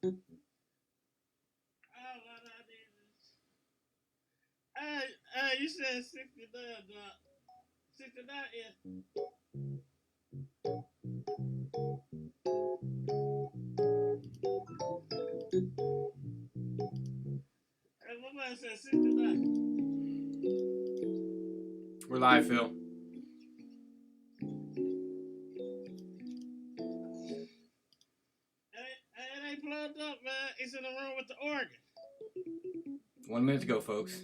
Oh, what I did is, you said 69, Doc. 69 is. Hey, my man said 69. We're live, Phil. It ain't plugged up, man. It's in the room with the organ. 1 minute to go, folks.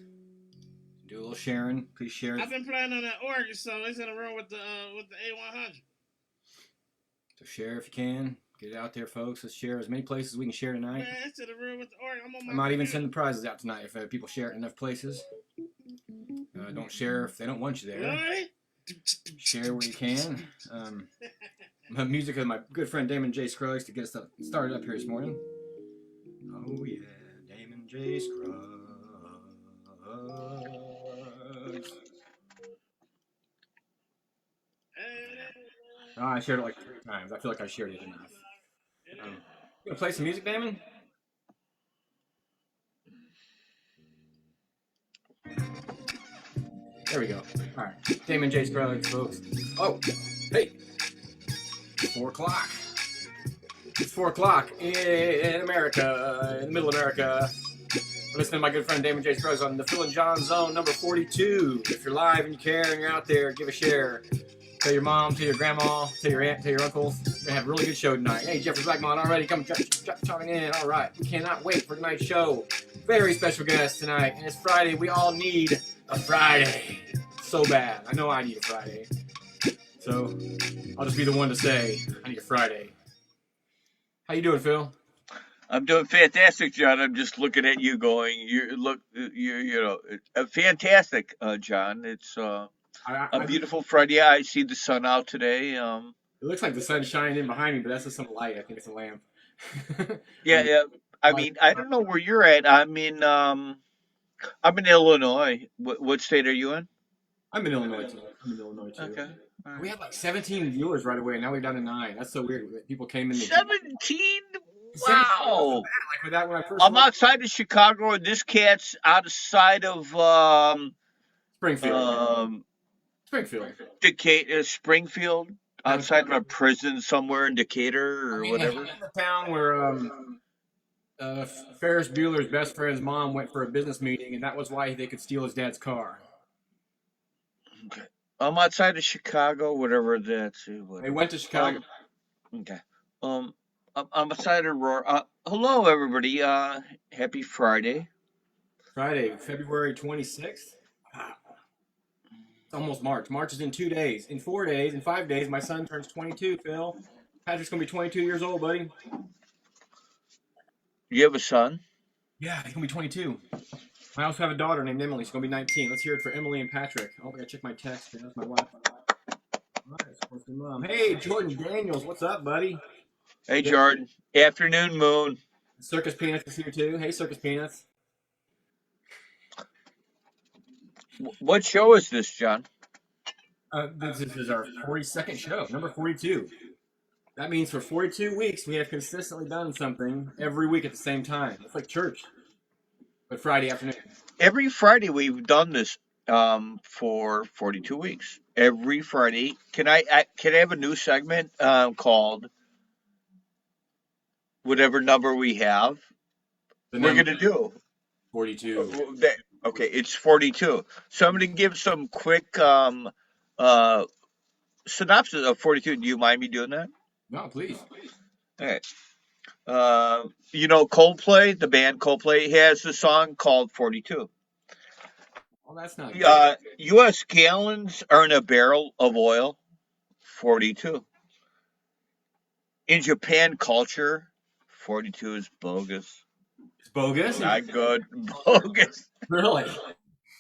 Do a little sharing. Please share it. I've been playing on that organ, so it's in the room with the A100. So share if you can. Get it out there, folks. Let's share as many places as we can share tonight. Man, it's in the room with the organ. I'm on my I might even computer. send the prizes out tonight if people share it in enough places. Don't share if they don't want you there. Really? Share where you can. Music of my good friend Damon J. Scruggs to get us started up here this morning. Oh yeah, Damon J. Scruggs. Oh, I shared it like 3 times. I feel like I shared it enough. You gonna play some music, Damon? There we go. All right, Damon J. Scruggs, folks. Oh, hey, 4 o'clock. It's 4 o'clock in America, in the middle of America. We're listening to my good friend Damon J. Scruggs on the Phil and Jon Zone, number 42. If you're live and you care and you're out there, give a share. Tell your mom, tell your grandma, tell your aunt, tell your uncles. We're going to have a really good show tonight. Hey, Jeffrey Blackmon already. Come chiming in. All right. We cannot wait for tonight's show. Very special guest tonight. And it's Friday. We all need a Friday. So bad. I know I need a Friday. So I'll just be the one to say I need a Friday. How you doing, Phil? I'm doing fantastic, John. I'm just looking at you going, fantastic, John. It's a beautiful Friday. I see the sun out today. It looks like the sun's shining in behind me, but that's just some light. I think it's a lamp. Yeah. I mean, I don't know where you're at. I'm in Illinois. What state are you in? I'm in Illinois too. Okay. We had like 17 viewers right away, and now we're down to 9. That's so weird. People came in. 17? Wow. Like with that when I first. I'm outside of Chicago, and this cat's outside of Springfield. Decatur, Springfield, outside of a prison somewhere in Decatur or whatever. The town where Ferris Bueller's best friend's mom went for a business meeting, and that was why they could steal his dad's car. Okay. I'm outside of Chicago, whatever that's. Whatever. They went to Chicago. Okay. I'm outside of Aurora. Hello, everybody. Happy Friday. Friday, February 26th. Wow. It's almost March. March is in 2 days. In 4 days, in 5 days, my son turns 22, Phil. Patrick's going to be 22 years old, buddy. You have a son? Yeah, he's going to be 22. I also have a daughter named Emily. She's going to be 19. Let's hear it for Emily and Patrick. Oh, I got to check my text. That's my wife. All right, support your mom. Hey, Jordan Daniels. What's up, buddy? Hey, Jordan. Afternoon, Moon. Circus Peanuts is here, too. Hey, Circus Peanuts. What show is this, John? This is our 42nd show, number 42. That means for 42 weeks, we have consistently done something every week at the same time. It's like church, but Friday afternoon. Every Friday we've done this for 42 weeks. Every Friday. Can I have a new segment called whatever number we have? We're going to do 42. Okay, it's 42. So I'm going to give some quick synopsis of 42. Do you mind me doing that? No, please. All right. Coldplay, the band Coldplay, has a song called 42. Well, that's not. U.S. gallons are in a barrel of oil. 42. In Japan culture, 42 is bogus. It's bogus? Not good. Bogus. Really?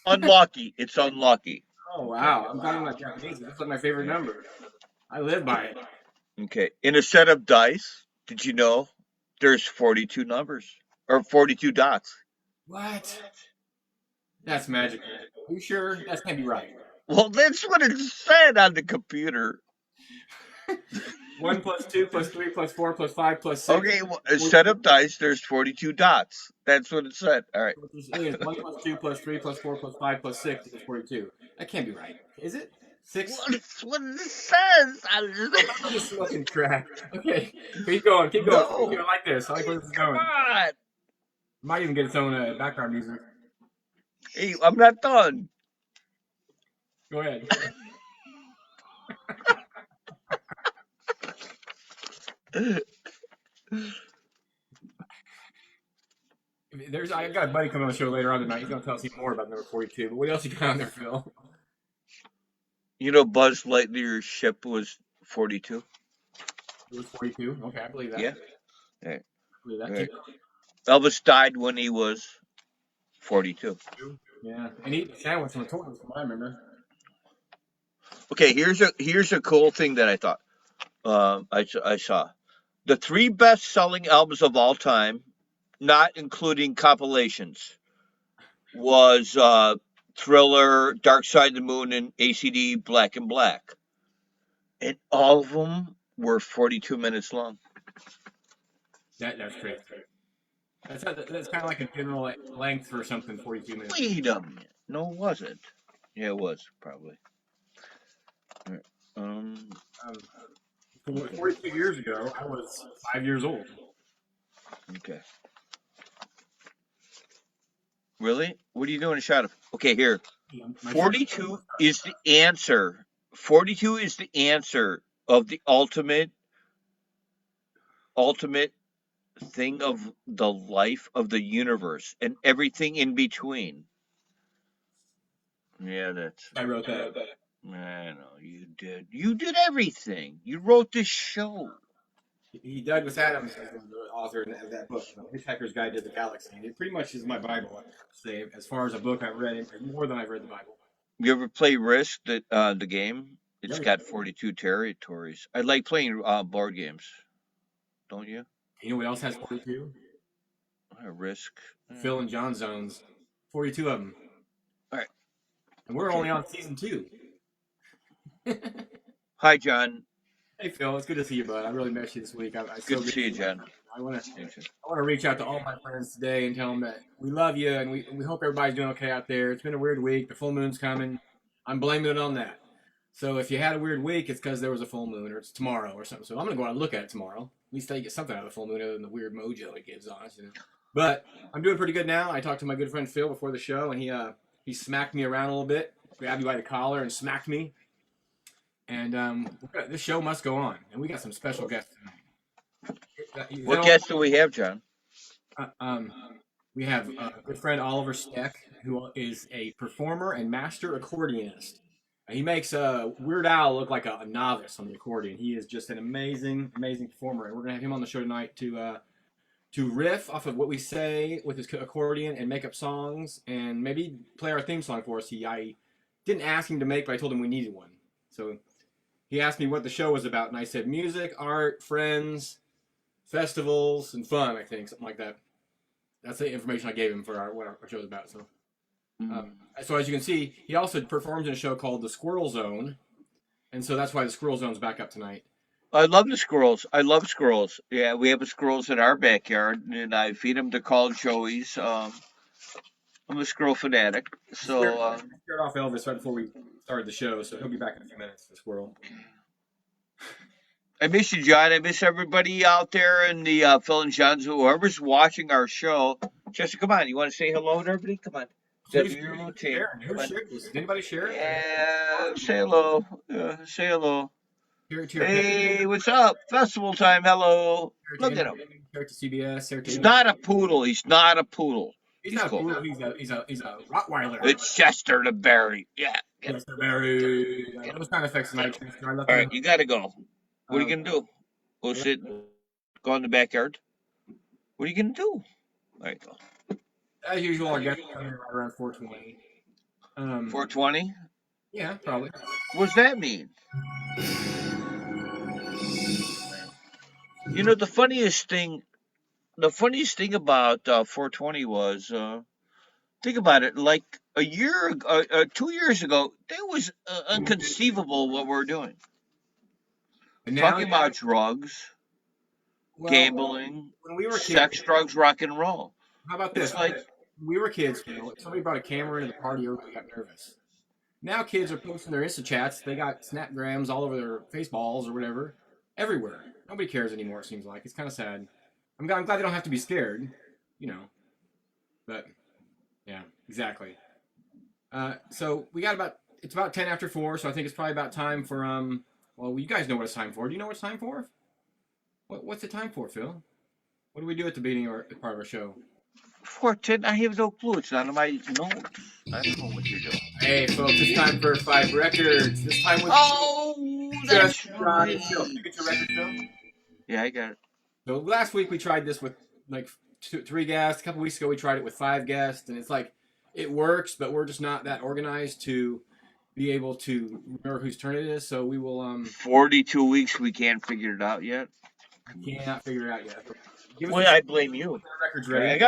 Unlucky. It's unlucky. Oh, wow. I'm talking about Japanese. That's like my favorite number. I live by it. Okay. In a set of dice, did you know there's 42 numbers? Or 42 dots? What? That's magical. Are you sure? That can't be right. Well, that's what it said on the computer. 1 plus 2 plus 3 plus 4 plus 5 plus 6. Okay, well, set up dice. There's 42 dots. That's what it said. All right. It's 1 plus 2 plus 3 plus 4 plus 5 plus 6 is 42. That can't be right. Is it? 6? What's what it says? I'm just smoking crack. Okay, keep going. Keep going. No. I like this. I like where this is Come going. on. Might even get its own background music. Hey, I'm not done. Go ahead. I got a buddy coming on the show later on tonight. He's gonna tell us even more about number 42. But what else you got on there, Phil? You know, Buzz Lightyear's ship was 42. It was 42. Okay, I believe that. Yeah. I believe that. Right. Elvis died when he was 42. Yeah, and eating a sandwich on the toilet, from what I remember. Okay, here's a cool thing that I thought. I saw the 3 best-selling albums of all time, not including compilations, was Thriller, Dark Side of the Moon, and ACD Black and Black, and all of them were 42 minutes long. That's crazy. That's kind of like a general length for something. 42 minutes. Wait a minute, no, it wasn't. Yeah, it was probably. All right. 42 years ago, I was 5 years old. Okay. Really? What are you doing a shot of? Okay, here. 42 is the answer. 42 is the answer of the ultimate thing of the life of the universe and everything in between. Yeah, that's. I wrote that. I know you did. You did everything. You wrote this show. He Douglas Adams is the author of that book, Hitchhiker's Guide to the Galaxy. And it pretty much is my Bible, I say, as far as a book I've read, more than I've read the Bible. You ever play Risk, the game? It's got 42 territories. I like playing board games. Don't you? You know what else has 42? Risk. Phil and Jon Zones. 42 of them. All right. And we're only on season 2. Hi, John. Hey, Phil. It's good to see you, bud. I really missed you this week. Good to see you, John. I want to reach out to all my friends today and tell them that we love you and we hope everybody's doing okay out there. It's been a weird week. The full moon's coming. I'm blaming it on that. So if you had a weird week, it's because there was a full moon or it's tomorrow or something. So I'm going to go out and look at it tomorrow. At least I get something out of the full moon other than the weird mojo it gives on us, you know. But I'm doing pretty good now. I talked to my good friend Phil before the show, and he smacked me around a little bit, grabbed me by the collar and smacked me. And this show must go on. And we got some special guests tonight. What guests do we have, John? We have a good friend Oliver Steck, who is a performer and master accordionist. He makes Weird Al look like a novice on the accordion. He is just an amazing, amazing performer, and we're gonna have him on the show tonight to riff off of what we say with his accordion and make up songs and maybe play our theme song for us. I didn't ask him to make, but I told him we needed one. So he asked me what the show was about, and I said music, art, friends, festivals, and fun. I think something like that. That's the information I gave him for what our show's about. So. So as you can see, he also performs in a show called The Squirrel Zone, and so that's why the Squirrel Zone's back up tonight. I love the squirrels. I love squirrels. Yeah, we have squirrels in our backyard, and I feed them to called joeys. I'm a squirrel fanatic. So scared off Elvis right before we started the show, so he'll be back in a few minutes. The squirrel. I miss you, John. I miss everybody out there in the Phil and John's. Whoever's watching our show. Jessica, come on. You want to say hello to everybody? Come on. Did anybody share it? Yeah, say hello. Say hello. Hey, page. what's up? Festival time. Hello. Look at him. Share it to CBS. He's not a poodle. He's not a poodle. He's not cool. a poodle. He's a Rottweiler. It's Chester the Berry. Yeah. Chester Berry. Those kind of effects tonight. All right, you gotta go. What are you gonna do? Go sit. Go in the backyard. What are you gonna do? All right, go. As usual, our guests coming right around 4:20. 4:20? Yeah, probably. What does that mean? You know, the funniest thing about 4:20 was, think about it. Like 2 years ago, that was inconceivable what we're doing. And now, Talking about drugs, well, gambling, when we were kids, sex, drugs, rock and roll. how about It's this? like When we were kids, Phil, if somebody brought a camera into the party, everybody got nervous. Now kids are posting their Insta chats. They got snapgrams all over their faceballs or whatever, everywhere. Nobody cares anymore. It seems like it's kind of sad. I'm glad they don't have to be scared, you know. But yeah, exactly. So we got it's about 10 after 4, so I think it's probably about time for Well, you guys know what it's time for. Do you know what it's time for? What's it time for, Phil? What do we do at the beginning or part of our show? 410. I have no clue. It's not on my notes. I don't know what you're doing. Hey, folks, it's time for 5 records. This time with That's just Phil. right. You get your record, Phil? Yeah, I got it. So last week we tried this with like 3 guests. A couple weeks ago we tried it with 5 guests, and it's like it works, but we're just not that organized to be able to remember whose turn it is. So we will 42 weeks. We can't figure it out yet. cannot figure it out yet. Give us Well, I blame you. the records ready. I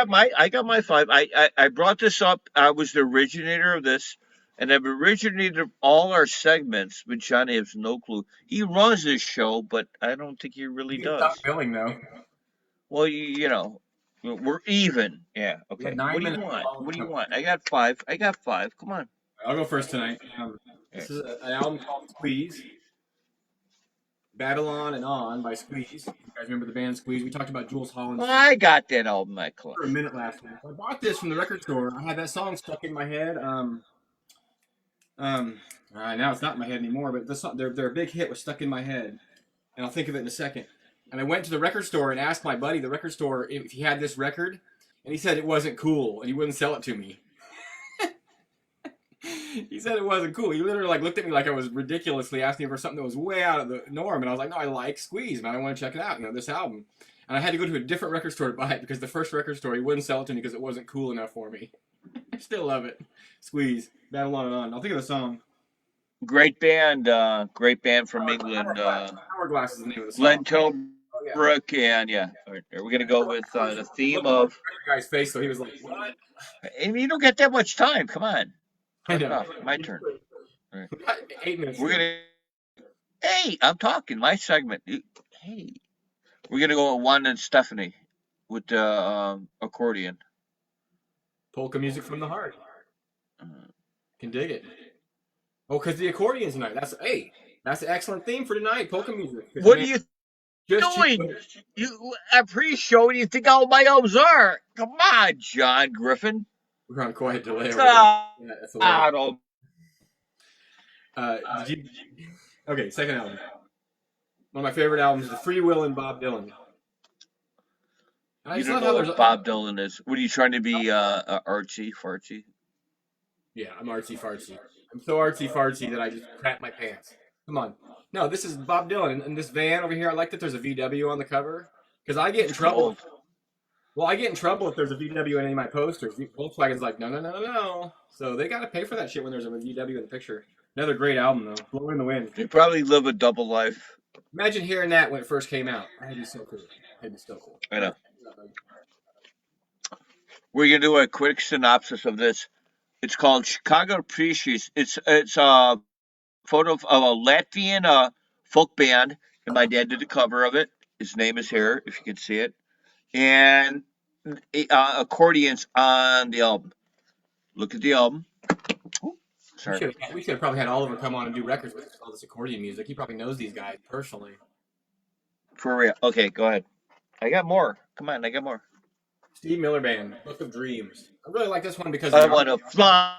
got my 5. I brought this up. I was the originator of this, and I've originated all our segments. But Johnny has no clue. He runs this show, but I don't think he really You can does. stop billing though. Well, you know, we're even. Yeah. We Okay. had 9 What do you minutes. want? What do you want? I got 5. I got 5. Come on. I'll go first tonight. This is an album called Squeeze. Battle On and On by Squeeze. You guys remember the band Squeeze? We talked about Jules Holland's Well, I got that album. I for a collected. minute last week. I bought this from the record store. I had that song stuck in my head. Now it's not in my head anymore, but the song, their big hit was stuck in my head, and I'll think of it in a second. And I went to the record store and asked my buddy, the record store, if he had this record, and he said it wasn't cool, and he wouldn't sell it to me. He said it wasn't cool. He literally like looked at me like I was ridiculously asking for something that was way out of the norm, and I was like, no, I like Squeeze, man. I want to check it out, this album. And I had to go to a different record store to buy it because the first record store, he wouldn't sell it to me because it wasn't cool enough for me. I still love it. Squeeze, Battle On and On. I'll think of the song. Great band from England. Hourglass is the name of the song. Len Tilbrook, and yeah. All right, we're gonna go with the theme of. The guy's face, so he was like, "What?" And you don't get that much time. Come on. I know. Enough. My turn. All right. 8 minutes. We're gonna. Hey, I'm talking. My segment. Hey, we're gonna go with Juan and Stephanie with the accordion. Polka music from the heart. Can dig it. Oh, because the accordion's tonight. That's an excellent theme for tonight. Polka music. What are you doing? I'm pre-show. What do you think all my albums are? Come on, John Griffin. We're on quiet delay. That's Okay, second album. One of my favorite albums is Free Will and Bob Dylan. You don't know what Bob Dylan is. What are you trying to be, artsy fartsy? Yeah, I'm artsy fartsy. I'm so artsy fartsy that I just crap my pants. Come on. No, this is Bob Dylan. And this van over here, I like that there's a VW on the cover. Because I get in trouble. Well, I get in trouble if there's a VW in any of my posters. Volkswagen's like, no. So they got to pay for that shit when there's a VW in the picture. Another great album, though. Blow in the Wind. They probably live a double life. Imagine hearing that when it first came out. That'd be so cool. I know. We're going to do a quick synopsis of this. It's called Chicago Appreciates. It's a photo of a Latvian folk band, and my dad did the cover of it. His name is here, if you can see it. And accordions on the album. Look at the album. Ooh, sorry. We should have probably had Oliver come on and do records with all this accordion music. He probably knows these guys personally. For real. Okay, go ahead. I got more. Come on, I got more. Steve Miller Band, Book of Dreams. I really like this one because I want to fly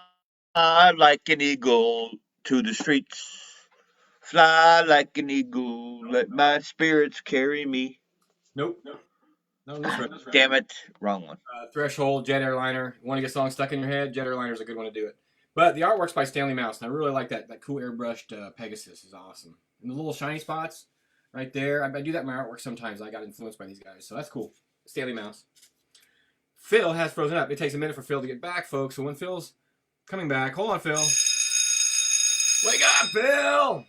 like an eagle to the streets. Fly like an eagle, let my spirits carry me. Nope. No, this right. Damn it, wrong one. Threshold, Jet Airliner. You want to get a song stuck in your head? Jet Airliner is a good one to do it. But the artwork's by Stanley Mouse, and I really like that. That cool airbrushed Pegasus is awesome. And the little shiny spots right there. I do that in my artwork sometimes. I got influenced by these guys, so that's cool. Stanley Mouse. Phil has frozen up. It takes a minute for Phil to get back, folks. So when Phil's coming back, hold on, Phil. Wake up, Phil!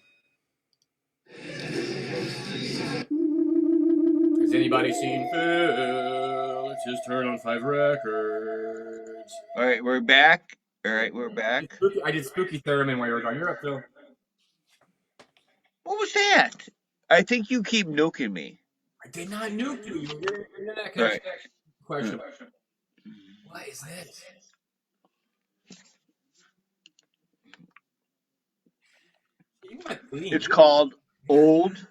Has anybody seen Phil? It's his turn on 5 records. All right, we're back. I did Spooky Theremin while you were gone. You're up, Phil. What was that? I think you keep nuking me. I did not nuke you. Your internet All right. connection is questionable. What is this? You want It's theme? called Old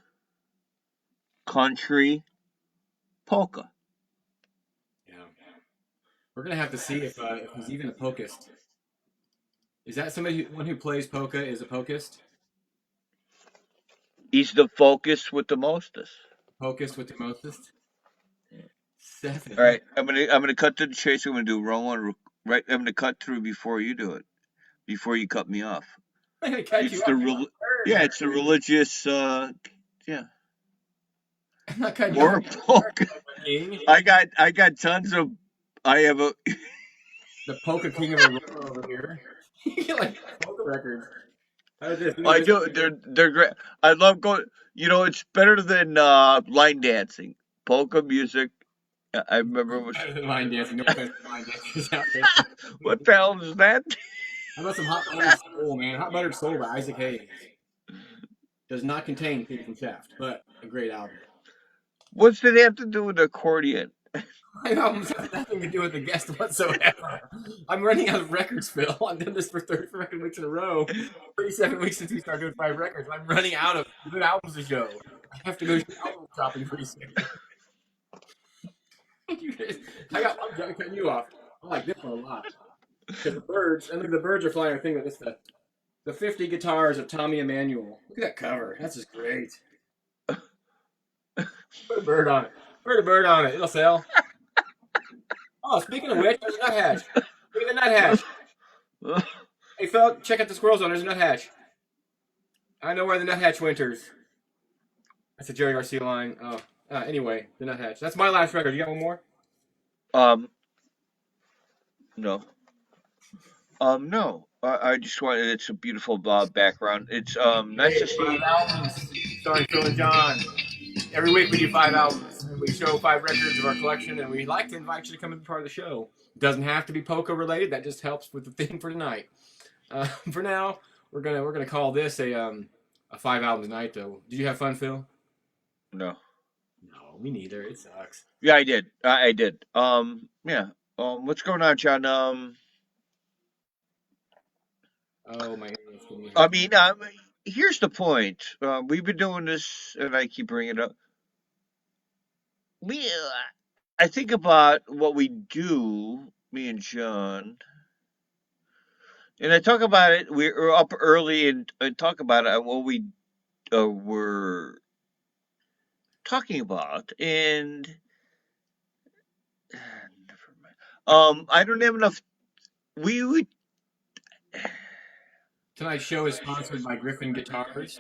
Country Polka. Yeah. We're gonna have to see if he's even a pokist. Is that one who plays polka is a pokist? He's the focus with the mostest. Pokist with the mostest? All Seven. right, I'm gonna cut to the chase. I'm gonna do wrong one. Right, I'm gonna cut through before you do it. Before you cut me off. I'm gonna cut you It's the off. real. Yeah, it's the religious. Yeah, I'm not cutting you off. or polka. King. I got tons of. I have a. The polka king of Aurora over here. You get like polka records. How does this? I do. They're great. I love going. It's better than line dancing. Polka music. I remember it was. Better than line dancing. No offense to line dancers out there. What the hell is that? How about some hot buttered soul, man? Hot buttered soul by Isaac Hayes. Does not contain Peter from Shaft, but a great album. What's it have to do with accordion? My albums have nothing to do with the guest whatsoever. I'm running out of records, Phil. I've done this for 30 weeks in a row. 37 weeks since we started doing 5 records. I'm running out of good albums to show. I have to go album shopping pretty soon. I'm cutting you off. I like this one a lot. Because the birds, and look, the birds are flying a thing with this stuff. The 50 guitars of Tommy Emmanuel. Look at that cover. That's just great. Put a bird on it. Put a bird on it. It'll sell. Oh, speaking of which, there's a nuthatch. Look at the nuthatch. Hey, Phil, check out the squirrel zone. There's a nuthatch. I know where the nuthatch winters. That's a Jerry Garcia line. Oh, anyway, the nuthatch. That's my last record. You got one more? No. No. I just wanted. It's a beautiful background. It's nice to see. 5 albums starring Phil and John. Every week we do 5 albums. And we show 5 records of our collection, and we'd like to invite you to come and be part of the show. It doesn't have to be polka related. That just helps with the theme for tonight. For now, we're gonna call this a 5 albums night. Though, did you have fun, Phil? No. No, me neither. It sucks. Yeah, I did. I did. Yeah. What's going on, John? Oh my goodness. I mean, here's the point. We've been doing this, and I keep bringing it up. I think about what we do, me and John, and I talk about it. We're up early and talk about it and what we were talking about, and never mind. I don't have enough. We Tonight's show is sponsored by Griffin Guitars.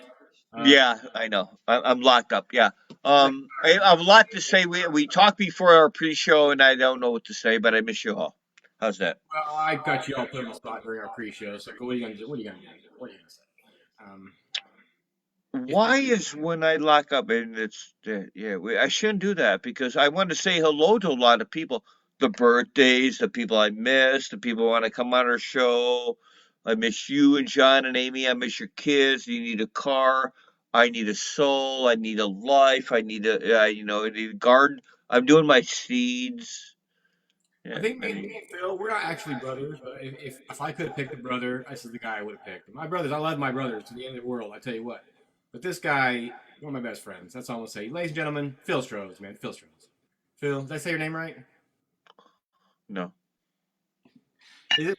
Yeah, I know. I'm locked up. Yeah. I have a lot to say. We talked before our pre-show, and I don't know what to say, but I miss you all. How's that? Well, I got you all put on the spot during our pre-show. So what are you gonna do? What are you gonna do? What are you gonna say? Why is when I lock up and it's yeah? I shouldn't do that because I want to say hello to a lot of people. The birthdays, the people I miss, the people who want to come on our show. I miss you and John and Amy. I miss your kids. You need a car. I need a soul. I need a life. I need I need a garden. I'm doing my seeds. I Yeah, think me and Phil, we're not actually brothers, but if I could have picked a brother, this is the guy I would have picked. My brothers, I love my brothers to the end of the world. I tell you what. But this guy, one of my best friends. That's all I'm gonna say. Ladies and gentlemen, Phil Strohs, man, Phil Strohs. Phil, did I say your name right? no. Is it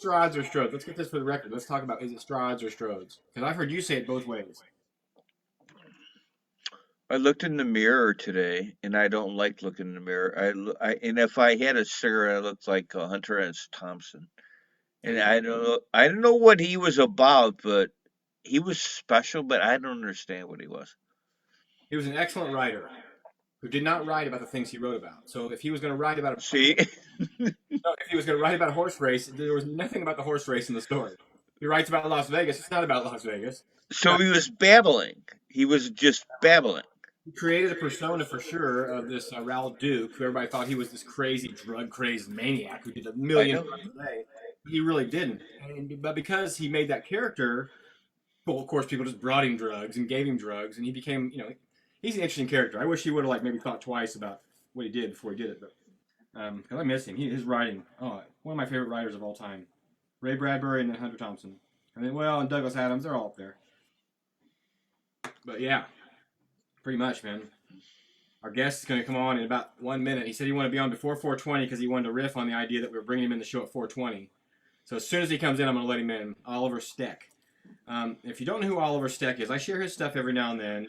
Strohs or Strohs? Let's get this for the record. Let's talk about is it Strohs or Strohs? Because I've heard you say it both ways. I looked in the mirror today, and I don't like looking in the mirror. And if I had a cigarette, I looked like Hunter S. Thompson. And I don't know what he was about, but he was special. But I don't understand what he was. He was an excellent writer who did not write about the things he wrote about. So if he was going to write about See, if he was going to write about a horse race, there was nothing about the horse race in the story. He writes about Las Vegas. It's not about Las Vegas. so he was babbling. He was just babbling. He created a persona for sure of this Raoul Duke, who everybody thought he was this crazy drug-crazed maniac who did a million drugs a day. But he really didn't. But because he made that character, Well, of course, people just brought him drugs and gave him drugs, and he became, he's an interesting character. I wish he would have like maybe thought twice about what he did before he did it. But 'cause I miss him. His writing, one of my favorite writers of all time. Ray Bradbury and then Hunter Thompson, and then and Douglas Adams. They're all up there. But yeah, pretty much, man. Our guest is going to come on in about 1 minute. He said he wanted to be on before 4:20 because he wanted to riff on the idea that we were bringing him in the show at 4:20. So as soon as he comes in, I'm going to let him in. Oliver Steck. If you don't know who Oliver Steck is, I share his stuff every now and then.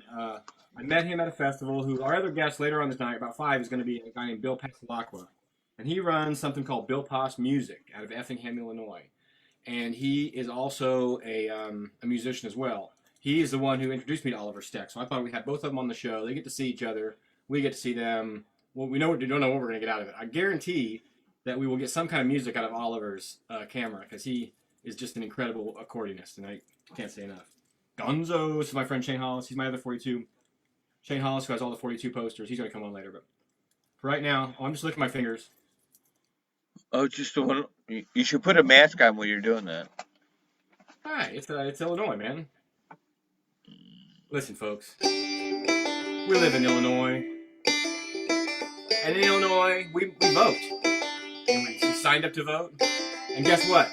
I met him at a festival. Our other guest later on this night, about 5, is going to be a guy named Bill Passalaqua. And he runs something called Bill Pass Music out of Effingham, Illinois. And he is also a musician as well. He is the one who introduced me to Oliver Steck. So I thought we'd have both of them on the show. They get to see each other. We get to see them. Well, we don't know what we're going to get out of it. I guarantee that we will get some kind of music out of Oliver's camera because he is just an incredible accordionist, and I can't say enough. Gonzo, this is my friend Shane Hollis. He's my other 42. Shane Hollis, who has all the 42 posters. He's going to come on later, but for right now, I'm just licking my fingers. Oh, just the one. You should put a mask on when you're doing that. Hi, it's Illinois, man. Listen, folks. We live in Illinois. And in Illinois, we vote. And we signed up to vote. And guess what?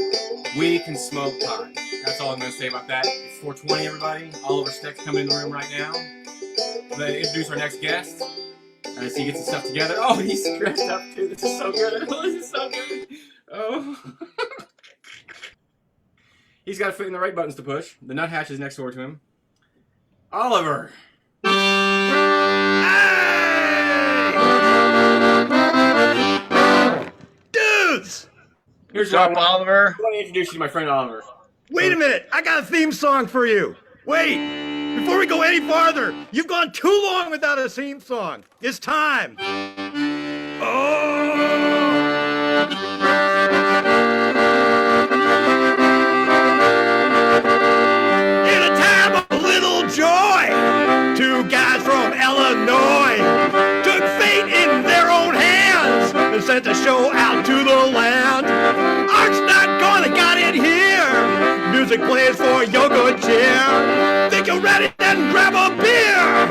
We can smoke pot. That's all I'm going to say about that. It's 4:20, everybody. Oliver Steck's coming in the room right now. Let's introduce our next guest. As he gets his stuff together. Oh, he's dressed up too. This is so good. Oh, this is so good. Oh. He's got to fit in the right buttons to push. The nuthatch is next door to him. Oliver. Dudes! What's up, Oliver? Let me introduce you to my friend Oliver. Wait a minute, I got a theme song for you. Wait, before we go any farther, you've gone too long without a theme song. It's time. In a time of little joy, 2 guys from Illinois took fate in their own hands and sent a show out to the land. Art's not gonna got it here. Music plays for your good cheer. Think you're ready? Then grab a beer.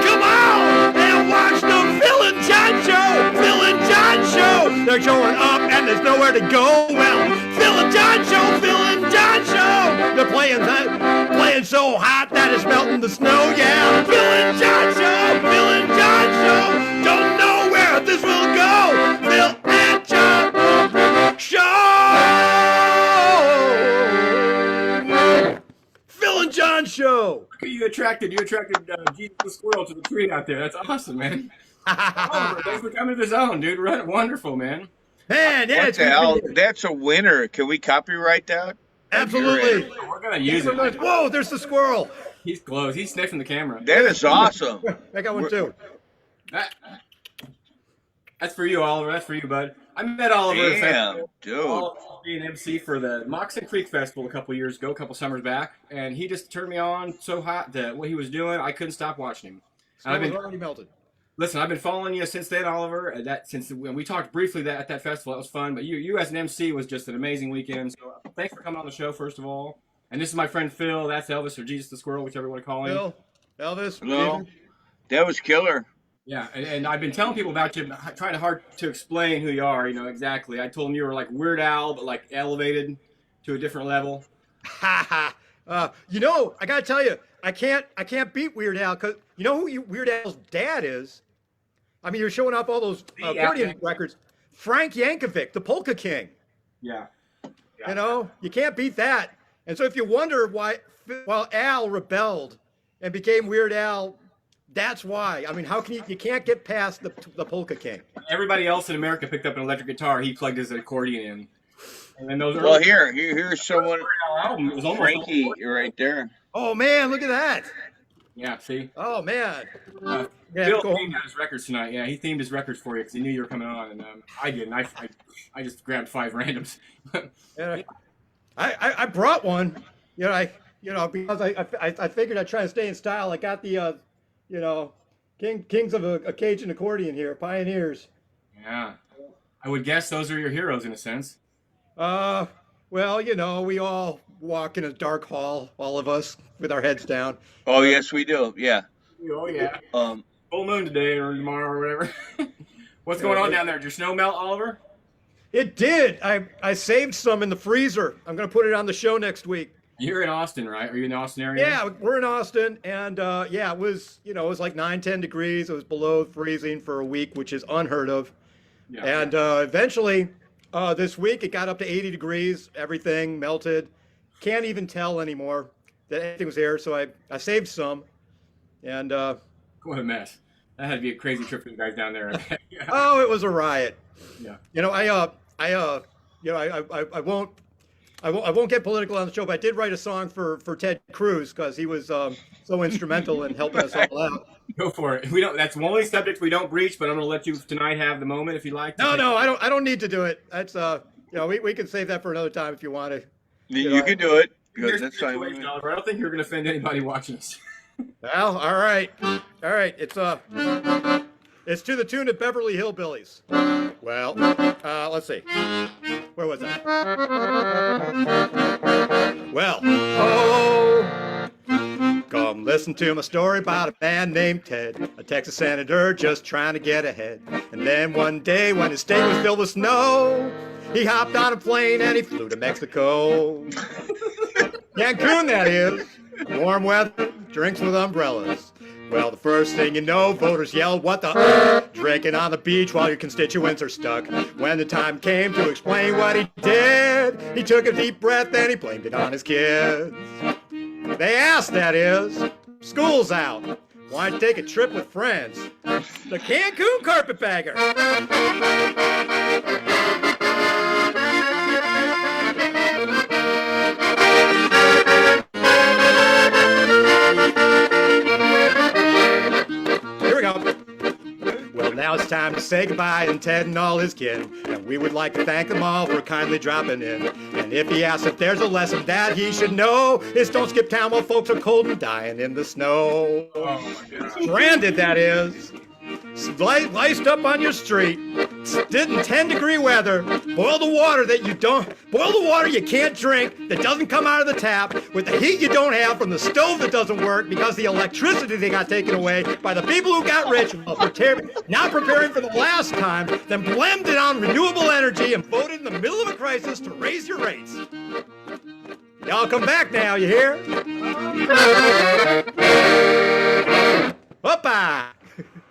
Come on and watch the Phil and John show. Phil and John show. They're showing up and there's nowhere to go. Well, Phil and John show. Phil and John show. They're playing so hot that it's melting the snow. Yeah, Phil and John show. Phil and John show. Don't know where this will go. Phil and John show. Phil and John show. Look at you attracted Jesus the squirrel to the tree out there. That's awesome, man. Oliver, thanks for coming to the zone, dude. Wonderful, man. Man, yeah, What it's the good to hell? be here. That's a winner. Can we copyright that? Absolutely. We're gonna use it. Whoa, there's the squirrel. He's close. He's sniffing the camera. That is awesome. I got one too. That's for you, Oliver. That's for you, bud. I met Oliver at a Damn, festival. dude. Being MC for the Moxon Creek Festival a couple years ago, a couple summers back, and he just turned me on so hot that what he was doing, I couldn't stop watching him. And I've been already melted. Listen, I've been following you since then, Oliver. Since we talked briefly at that festival, that was fun. But you as an MC was just an amazing weekend. So thanks for coming on the show, first of all. And this is my friend Phil. That's Elvis or Jesus the Squirrel, whichever you want to call him. Phil, Elvis, Hello. Jesus. That was killer. Yeah, and I've been telling people about you, trying hard to explain who you are. Exactly. I told them you were like Weird Al, but like elevated to a different level. Ha ha. I gotta tell you, I can't beat Weird Al because you know who Weird Al's dad is. I mean, you're showing off all those accordion records. Frank Yankovic, the Polka King. Yeah. You can't beat that. And so if you wonder why, while Al rebelled and became Weird Al, that's why. I mean, how can you can't get past the Polka King. Everybody else in America picked up an electric guitar. He plugged his accordion in. And then those Well, here's someone. album. It was almost Frankie, right there. Oh man, look at that. Yeah, see? Oh man. Yeah, Bill themed out his records tonight. Yeah, he themed his records for you because he knew you were coming on, and I didn't. I just grabbed 5 randoms. And I brought one. Because I figured I'd try to stay in style. I got the Kings of a Cajun accordion here, Pioneers. Yeah, I would guess those are your heroes in a sense. Well, we all walk in a dark hall, all of us with our heads down. Oh yes, we do. Yeah. Oh yeah. Um. Full moon today or tomorrow or whatever. What's going on down there? Did your snow melt, Oliver? It did. I saved some in the freezer. I'm going to put it on the show next week. You're in Austin, right? Are you in the Austin area? Yeah, we're in Austin, and yeah, it was it was like 9-10 degrees. It was below freezing for a week, which is unheard of. Yeah. And eventually, this week it got up to 80 degrees. Everything melted. Can't even tell anymore that anything was there. So I saved some, and What a mess. That had to be a crazy trip for you guys down there. Yeah. oh, it was a riot. Yeah. I won't get political on the show, but I did write a song for Ted Cruz because he was so instrumental in helping us all out. Go for it. We don't. That's the only subject we don't breach, but I'm going to let you tonight have the moment if you like. No, I don't need to do it. That's we can save that for another time if you want to. You can do it. Here's That's the fine. situation, Oliver. I don't think you're going to offend anybody watching us. Well, all right. It's to the tune of Beverly Hillbillies. Well, let's see. Where was that? Well, oh, come listen to my story about a man named Ted, a Texas senator just trying to get ahead. And then one day when his state was filled with snow, he hopped on a plane and he flew to Mexico. Cancun, that is. Warm weather, drinks with umbrellas. Well, the first thing you know, voters yelled, "What the?" Drinking on the beach while your constituents are stuck. When the time came to explain what he did, he took a deep breath and he blamed it on his kids. They asked, that is, school's out. Why take a trip with friends? The Cancun carpetbagger. Now it's time to say goodbye to Ted and all his kin, and we would like to thank them all for kindly dropping in. And if he asks if there's a lesson that he should know, it's don't skip town while folks are cold and dying in the snow. Oh my God. Stranded, that is. Sliced up on your street. Stood in 10-degree weather. Boil the water you can't drink that doesn't come out of the tap with the heat you don't have from the stove that doesn't work because the electricity they got taken away by the people who got rich while not preparing for the last time, then blamed it on renewable energy and voted in the middle of a crisis to raise your rates. Y'all come back now, you hear? Whoop-ah!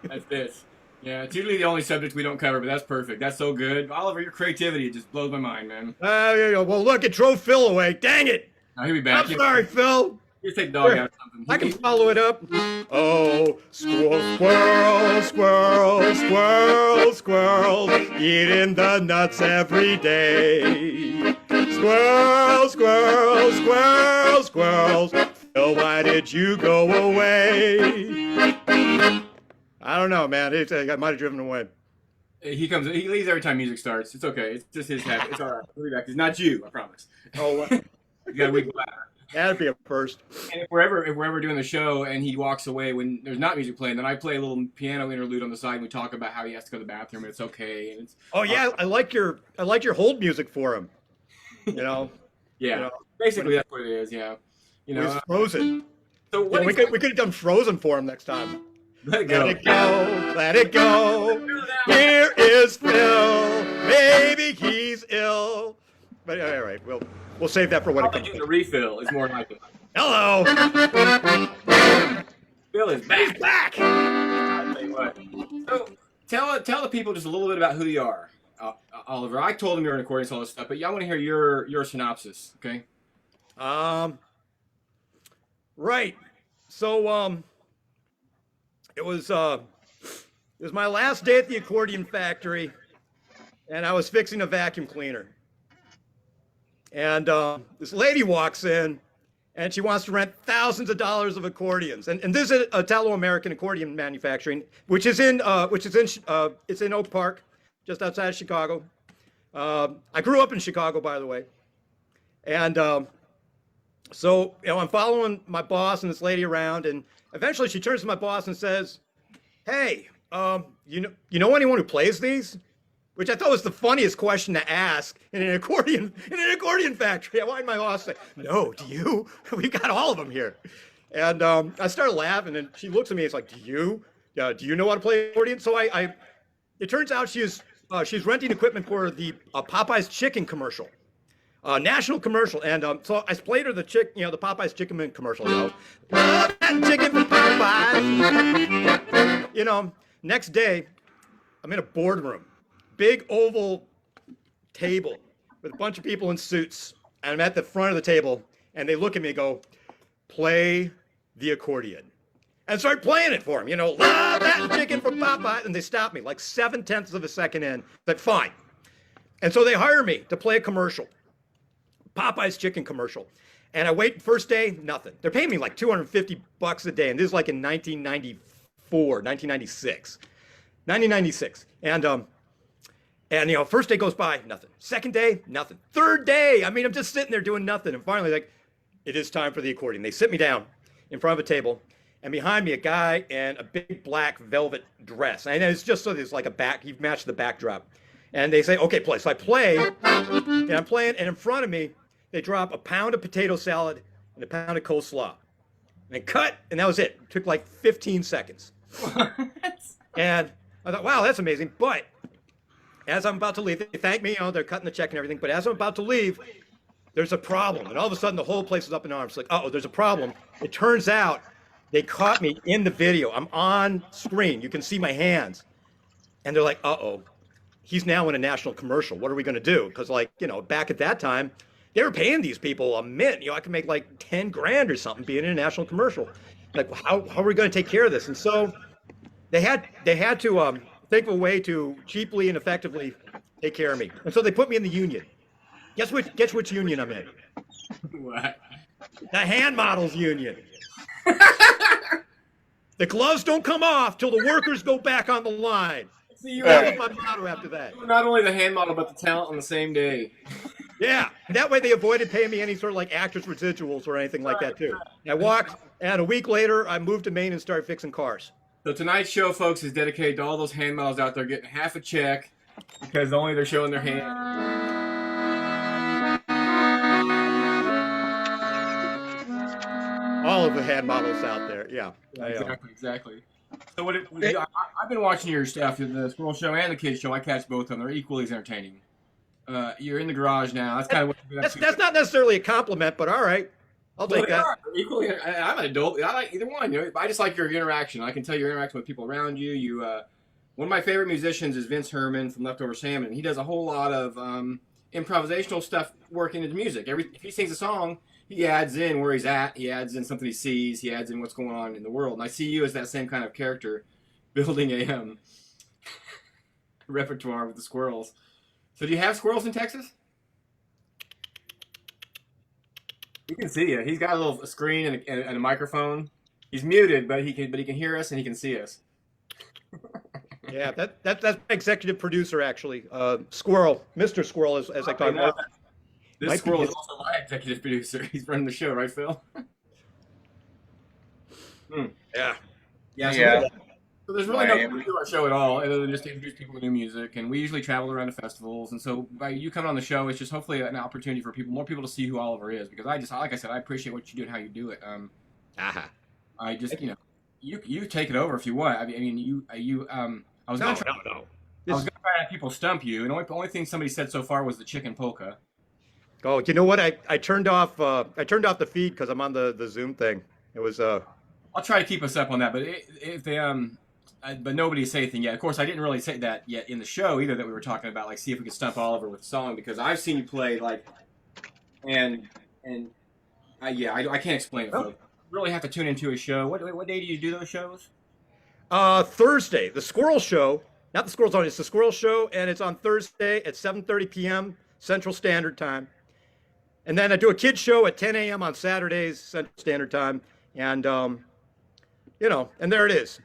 That's this. Yeah, it's usually the only subject we don't cover, but that's perfect. That's so good. Oliver, your creativity just blows my mind, man. Well, look, it drove Phil away. Dang it. Now, he'll be back. I'm sorry, Phil. You take the dog out or something. I can follow it up. Oh, squirrel, squirrel, squirrel, squirrel, eating the nuts every day. Squirrel, squirrel, squirrel, squirrel, Phil, why did you go away? I don't know, man. I might have driven away. He leaves every time music starts. It's okay. It's just his habit. It's all right. He'll be back. It's not you, I promise. Oh, You got a week later. that'd be a first. And if we're ever doing the show and he walks away when there's not music playing, then I play a little piano interlude on the side and we talk about how he has to go to the bathroom and it's okay. And it's Oh yeah, I like your hold music for him. yeah. You know, Basically, that's what it is. Yeah. it was Frozen. So what Yeah, we could have done Frozen for him next time. Let it go. Let it go, let it go. Here is Phil. Maybe he's ill. But all right, we'll save that for when it Probably comes. doing the refill is more like it. Hello. Phil is back. He's back. I'll tell you what. So tell the people just a little bit about who you are, Oliver. I told them you're an accordion, all this stuff, but I want to hear your synopsis. Okay. Right. So it was my last day at the accordion factory, and I was fixing a vacuum cleaner. And this lady walks in, and she wants to rent thousands of dollars of accordions. And this is Italo-American accordion manufacturing, which is in it's in Oak Park, just outside of Chicago. I grew up in Chicago, by the way. And so I'm following my boss and this lady around, and eventually she turns to my boss and says, "Hey, you know anyone who plays these?" which I thought was the funniest question to ask in an accordion factory. I wind my boss say, "No, do you? We've got all of them here." And I started laughing, and she looks at me. It's like, "Do you know how to play accordion?" So it turns out she's renting equipment for the Popeyes chicken commercial, national commercial. And so I played her the Popeyes chicken commercial. Love that chicken from Popeyes. Next day, I'm in a boardroom, big oval table with a bunch of people in suits, and I'm at the front of the table, and they look at me and go, "Play the accordion." And start playing it for them, love that chicken from Popeye. And they stop me like 0.7 of a second in. Like, fine. And so they hire me to play a commercial, Popeye's chicken commercial. And I wait, first day, nothing. They're paying me like $250 a day. And this is like in 1996. And first day goes by, nothing. Second day, nothing. Third day, I'm just sitting there doing nothing. And finally, like, it is time for the accordion. They sit me down in front of a table. And behind me, a guy in a big black velvet dress. And it's just so there's like you've matched the backdrop. And they say, "Okay, play." So I play, and I'm playing, and in front of me, they drop a pound of potato salad and a pound of coleslaw. And cut, and that was it. It took like 15 seconds. And I thought, wow, that's amazing. But as I'm about to leave, they thank me, they're cutting the check and everything. But as I'm about to leave, there's a problem. And all of a sudden, the whole place is up in arms. Like, there's a problem. It turns out, they caught me in the video. I'm on screen. You can see my hands. And they're like, he's now in a national commercial. What are we going to do? Because, back at that time, they were paying these people a mint. I could make like 10 grand or something being in a national commercial. Like, how are we going to take care of this? And so they had to think of a way to cheaply and effectively take care of me. And so they put me in the union. Guess which union I'm in? What? The hand models union. The gloves don't come off till the workers go back on the line. See, that was my motto after that. Not only the hand model, but the talent on the same day. Yeah, that way they avoided paying me any sort of like actress residuals or anything like that too. I walked, and a week later, I moved to Maine and started fixing cars. So tonight's show, folks, is dedicated to all those hand models out there getting half a check because only they're showing their hand. All of the hand models out there, yeah. Exactly. So I've been watching your stuff, the Squirrel Show and the Kids Show. I catch both of them. They're equally as entertaining. You're in the garage now. That's kind of what you're that's not necessarily a compliment, but all right. I'll take that. Equally, I'm an adult. I like either one. I just like your interaction. I can tell you're interacting with people around you. One of my favorite musicians is Vince Herman from Leftover Salmon. He does a whole lot of improvisational stuff working into music. If he sings a song, he adds in where he's at. He adds in something he sees. He adds in what's going on in the world. And I see you as that same kind of character, building a repertoire with the squirrels. So do you have squirrels in Texas? You can see you. He's got a little screen and a microphone. He's muted, but he can hear us and he can see us. Yeah, that's my executive producer actually. Squirrel, Mr. Squirrel, as I call him. This squirrel is also my executive producer. He's running the show, right, Phil? Yeah. So there's really no point to our show at all, other than just to introduce people to new music. And we usually travel around to festivals. And so by you coming on the show, it's just hopefully an opportunity for more people to see who Oliver is. Because like I said, I appreciate what you do and how you do it. I just, you take it over if you want. I was going to try to have people stump you, and the only thing somebody said so far was the chicken polka. Oh, you know what? I turned off the feed because I'm on the Zoom thing. It was I'll try to keep us up on that, but if they but nobody said anything yet. Of course, I didn't really say that yet in the show either. That we were talking about, like, see if we could stump Oliver with a song, because I've seen you play I can't explain it. Oh. Really have to tune into a show. What day do you do those shows? Thursday, the Squirrel Show, not the Squirrel Zone. It's the Squirrel Show, and it's on Thursday at 7:30 p.m. Central Standard Time. And then I do a kids show at 10 a.m. on Saturdays Central Standard Time, and and there it is.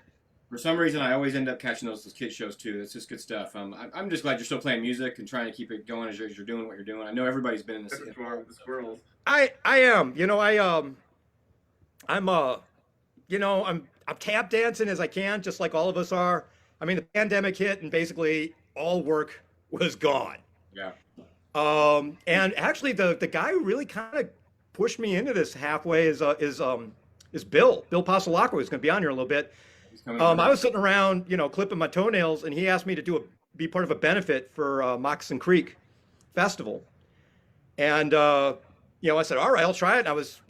For some reason, I always end up catching those kids shows too. It's just good stuff. I'm just glad you're still playing music and trying to keep it going as you're doing what you're doing. I know everybody's been in this before with the squirrels. I am. I'm tap dancing as I can, just like all of us are. I mean, the pandemic hit, and basically all work was gone. Yeah. And actually, the guy who really kind of pushed me into this halfway is Bill Passalaqua, who's going to be on here in a little bit. I was sitting around, clipping my toenails, and he asked me to be part of a benefit for Moccasin Creek Festival. And I said, all right, I'll try it. And I was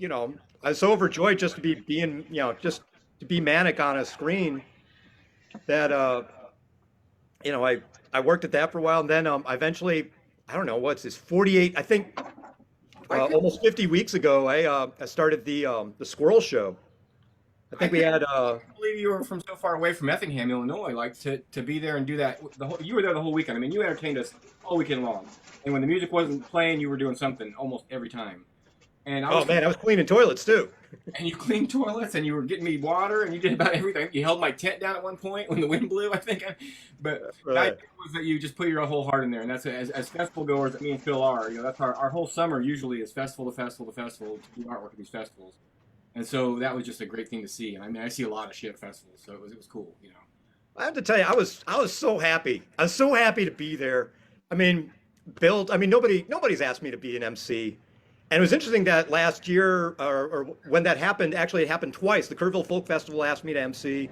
so overjoyed just to just to be manic on a screen that I worked at that for a while, and then I eventually, I don't know what's this, 48, I think, almost 50 weeks ago, I started the Squirrel Show. I think we had. I can't believe you were from so far away from Effingham, Illinois, like to be there and do that. You were there the whole weekend. I mean, you entertained us all weekend long. And when the music wasn't playing, you were doing something almost every time. And I was cleaning toilets too. And you cleaned toilets, and you were getting me water, and you did about everything. You held my tent down at one point when the wind blew, I think. But the idea was that you just put your whole heart in there, and that's as festival goers that me and Phil are. That's our whole summer usually is festival to festival to festival to do artwork at these festivals. And so that was just a great thing to see. And I mean, I see a lot of shit at festivals, so it was cool, I have to tell you, I was so happy. I was so happy to be there. I mean, nobody's asked me to be an MC. And it was interesting that last year, or when that happened, actually it happened twice. The Kerrville Folk Festival asked me to MC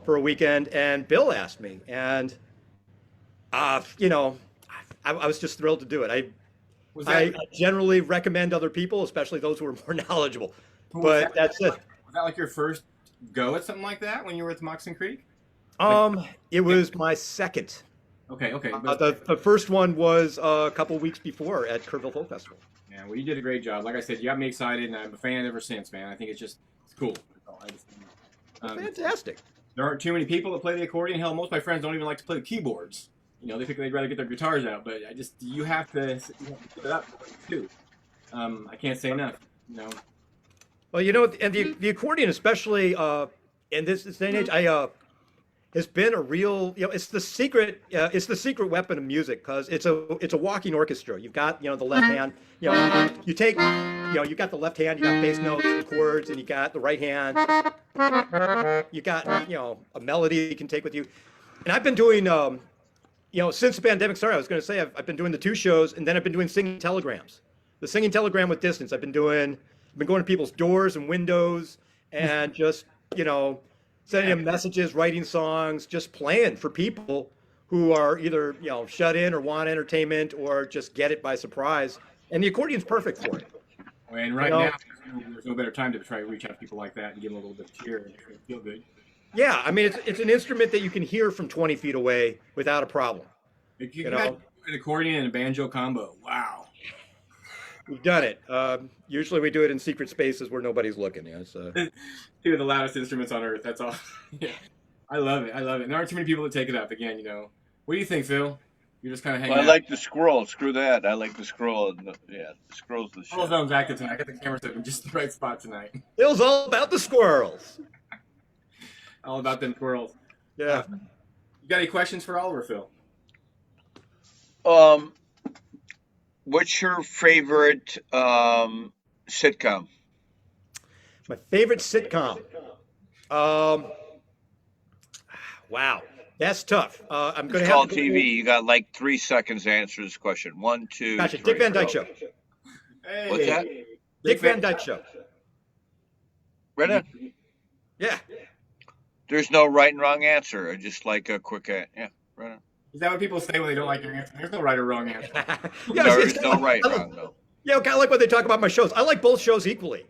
for a weekend, and Bill asked me. And, I was just thrilled to do it. I generally recommend other people, especially those who are more knowledgeable. But that's it. Was that like your first go at something like that when you were at Moccasin Creek? It was my second. Okay. The first one was a couple weeks before at Kerrville Folk Festival. Yeah, well, you did a great job. Like I said, you got me excited, and I'm a fan ever since, man. I think it's cool. Fantastic. There aren't too many people that play the accordion. Hell, most of my friends don't even like to play the keyboards. They think they'd rather get their guitars out, but you have to put it up too. I can't say enough. Well, and the accordion, especially in this day and age, has been a real, it's the secret weapon of music, because it's a walking orchestra. You've got, the left hand, you take, you got the left hand, you got bass notes and chords, and you got the right hand, you got, a melody you can take with you. And I've been doing, since the pandemic started, I was going to say, I've been doing the 2 shows, and then I've been doing singing telegrams. The singing telegram with distance. I've been going to people's doors and windows, and just, sending them messages, writing songs, just playing for people who are either, shut in or want entertainment or just get it by surprise. And the accordion's perfect for it. And now, there's no better time to try to reach out to people like that and give them a little bit of cheer and feel good. Yeah, I mean, it's an instrument that you can hear from 20 feet away without a problem. You know? An accordion and a banjo combo. Wow. We've done it. Usually we do it in secret spaces where nobody's looking. So. 2 of the loudest instruments on earth. That's all. Yeah. I love it. And there aren't too many people that take it up. Again, What do you think, Phil? You're just kind of hanging out. I like the scroll. Screw that. I like the scroll. The scroll's the shit. Jon Zone's active tonight. I got the camera set in just the right spot tonight. It was all about the squirrels. All about them squirrels. Yeah. You got any questions for Oliver, Phil? What's your favorite sitcom? My favorite sitcom. Wow, that's tough. I'm going to call TV. You got like 3 seconds to answer this question. 1, 2. Gotcha. 3. Dick Van Dyke Show. Hey. What's that? Dick Van Dyke Show. Right on. Yeah. There's no right and wrong answer. Just like a quick yeah. Right on. Is that what people say when they don't like your answer? There's no right or wrong answer. There's no right or wrong, though. Yeah, kind of like when they talk about my shows. I like both shows equally.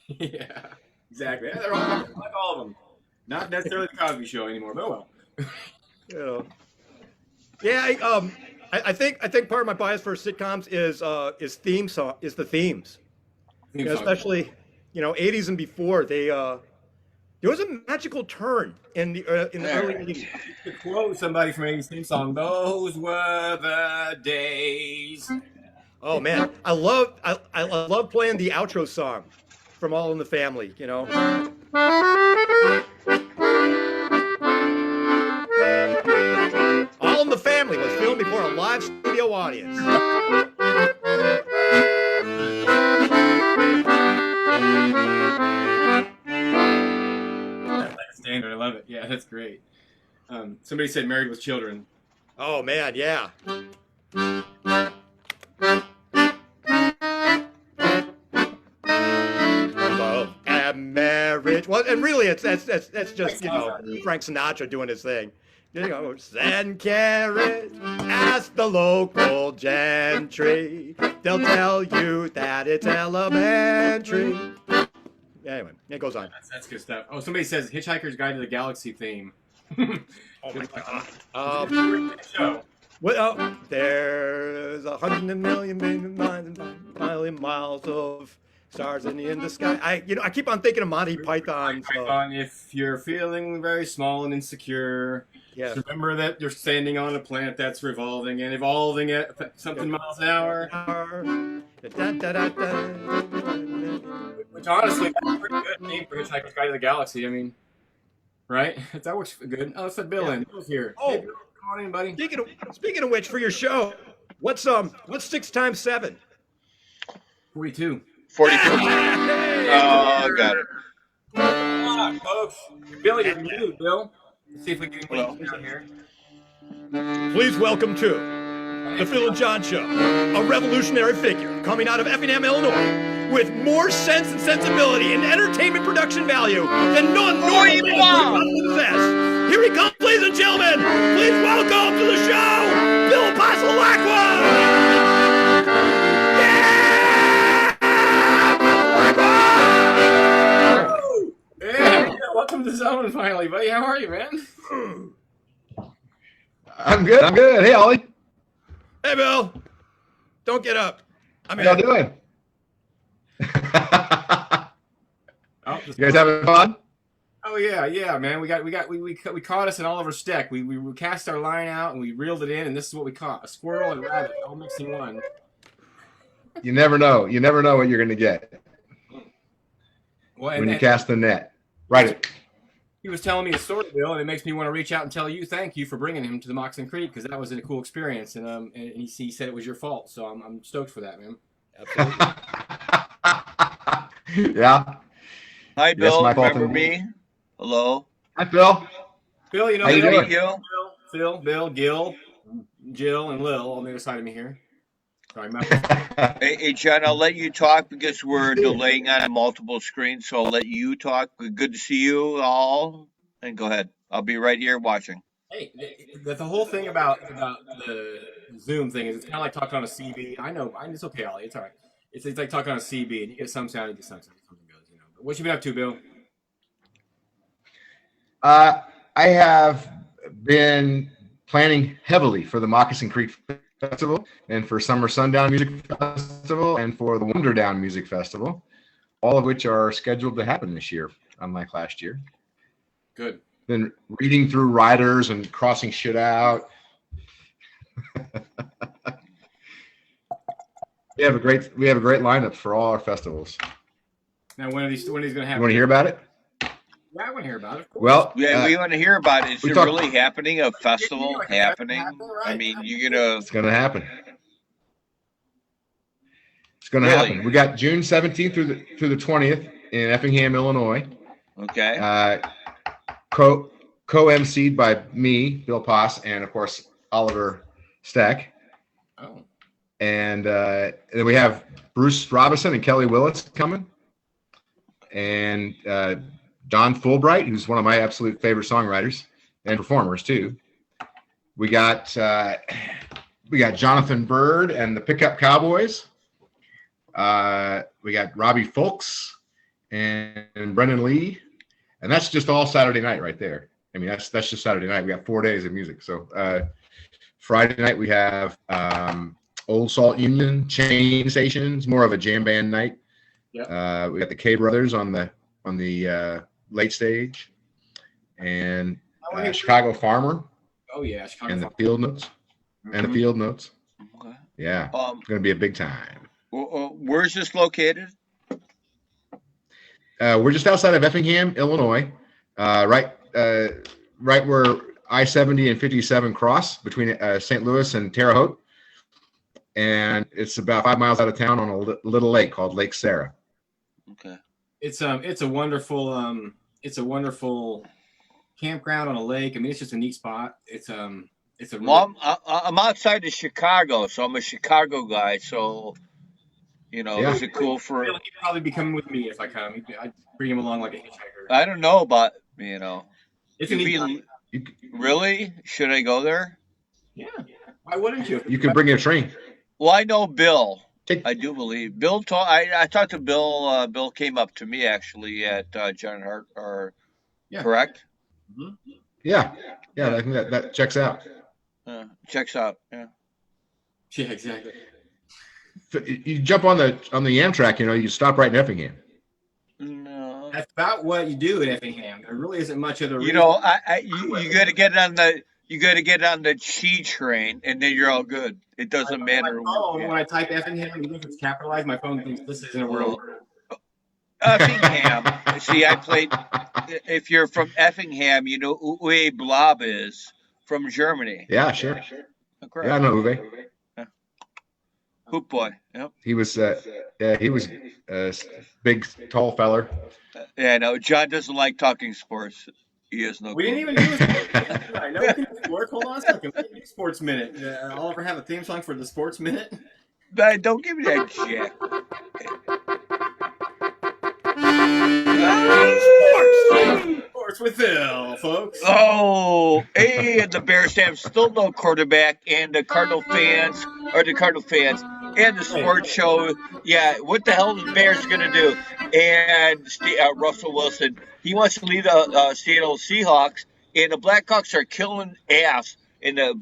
Yeah, exactly. I like all of them. Not necessarily the Cosby Show anymore, but well. Yeah, I think part of my bias for sitcoms is the themes. Especially, 80s and before. There was a magical turn in the early 80s. To quote somebody from 80s theme song, those were the days. Oh man, I love playing the outro song from All in the Family. All in the Family was filmed before a live studio audience. Standard, I love it. Yeah, that's great. Somebody said Married with Children. Oh man, yeah. really, that's just Frank Sinatra doing his thing. Send carrot, ask the local gentry. They'll tell you that it's elementary. Anyway, it goes on. That's good stuff. Oh, somebody says Hitchhiker's Guide to the Galaxy theme. Oh my God. Show. Well, there's 100 million miles of stars in the sky. I keep on thinking of Monty Python. Python, if you're feeling very small and insecure, Yes. remember that you're standing on a planet that's revolving and evolving at something miles an hour. Which honestly, that's a pretty good name for Hitchhiker's Guide to the Galaxy. I mean, right? That works good. Oh, let's let Bill in. Bill's here. Oh. Hey, Bill, come on in, buddy. Speaking of which, for your show, what's 6 times 7? 42. 42. Oh, got it. Come on, folks. Bill, you're muted, Bill. Let's see if we can get Well. down here. Please welcome to the Phil and John Show, a revolutionary figure coming out of Effingham, Illinois, with more sense and sensibility and entertainment production value than none normal man possess. Here he comes, ladies and gentlemen. Please welcome to the show, Bill Passalaqua. Yeah, welcome to Zone finally, buddy. How are you, man? I'm good. Hey, Ollie. Hey, Bill. Don't get up. How y'all doing? Oh, You guys having fun? Oh yeah, man. We caught us in Oliver Steck. We cast our line out and we reeled it in, and this is what we caught: a squirrel and a rabbit all mixed in one. You never know. You never know what you're going to get Well, when you cast the net. Right. He was telling me a story, Bill, and it makes me want to reach out and tell you thank you for bringing him to the Moxon Creek because that was a cool experience, and he said it was your fault, so I'm stoked for that, man. Absolutely. Yeah. Hi, Bill. Yes, my fault. Remember me? Hello. Hi, Phil. Phil, you know How you Bill, doing? Phil, Bill, Gil, Jill, and Lil on the other side of me here. Sorry, Hey, John, I'll let you talk because we're delaying on multiple screens, so I'll let you talk. Good to see you all. And go ahead. I'll be right here watching. Hey, the whole thing about the Zoom thing is it's kind of like talking on a CB. I know, it's okay, Ollie. It's all right. It's like talking on a CB, and you get some sound, you get some sound, something goes, you know. But what you been up to, Bill? I have been planning heavily for the Moccasin Creek Festival and for Summer Sundown Music Festival and for the Wonder Down Music Festival, all of which are scheduled to happen this year, unlike last year. Good. Been reading through riders and crossing shit out. We have a great lineup for all our festivals. Now, when are these going to happen? You want to hear about it? Yeah, I want to hear about it. Well, Yeah, we want to hear about it. Is we it talked- really happening? A festival like a happening? festival, right? I mean, you're gonna. it's going to happen. It's going to Really? happen. We got June 17th through the 20th in Effingham, Illinois. Okay. Co-emceed by me, Bill Pass, and of course Oliver Steck. Oh. And then we have Bruce Robinson and Kelly Willits coming, and Don Fulbright, who's one of my absolute favorite songwriters and performers too. We got Jonathan Bird and the Pickup Cowboys. We got Robbie Folks and Brendan Lee, and that's just all Saturday night right there. I mean, that's just Saturday night. We got 4 days of music. So Friday night we have Old Salt Union, Chain Stations, more of a jam band night. Yeah. We got the K Brothers on the late stage, and Chicago Farmer. Oh yeah, Chicago and the Farmer. Field Notes. And the Field Notes. Okay. Yeah, it's going to be a big time. Where's this located? We're just outside of Effingham, Illinois, right where I-70 and 57 cross between St. Louis and Terre Haute, and it's about 5 miles out of town on a little lake called Lake Sarah. Okay. It's a wonderful campground on a lake. I mean, it's just a neat spot. It's a really, Well, I'm outside of Chicago, so I'm a Chicago guy. So, Yeah. is it cool for? he'd probably be coming with me if I come. I'd bring him along like a hitchhiker I don't know about It's you an be- You, really? Should I go there? Yeah. Why wouldn't you? you can bring your train. Well, I know Bill. Take, I do believe Bill. I talked to Bill. Bill came up to me actually at John Hart. Yeah. Correct? yeah, I think that checks out. Checks out. Yeah. Yeah, exactly. You jump on the Amtrak, you stop right in Effingham. No. That's about what you do in Effingham. There really isn't much other You reason. know, you got to get on the Chi train, and then you're all good. It doesn't matter. My phone, when I type Effingham, even if it's capitalized, my phone thinks this isn't a world. Effingham. See, I played. If you're from Effingham, you know who Uwe Blob is from Germany. Yeah, sure. Correct. Yeah, I know Uwe. Hoop boy. Yep. He was a big, tall feller. Yeah, no, John doesn't like talking sports. He has no. We didn't even do this. I know we can work. Hold on a second. We can do Sports Minute. I'll ever have a theme song for the Sports Minute. But don't give me that jack. Sports with Phil, folks. Oh, and the Bears have still no quarterback, and the Cardinal fans and the sports show. Yeah, what the hell is the Bears gonna do? And Russell Wilson, he wants to lead the Seattle Seahawks, and the Blackhawks are killing ass, and the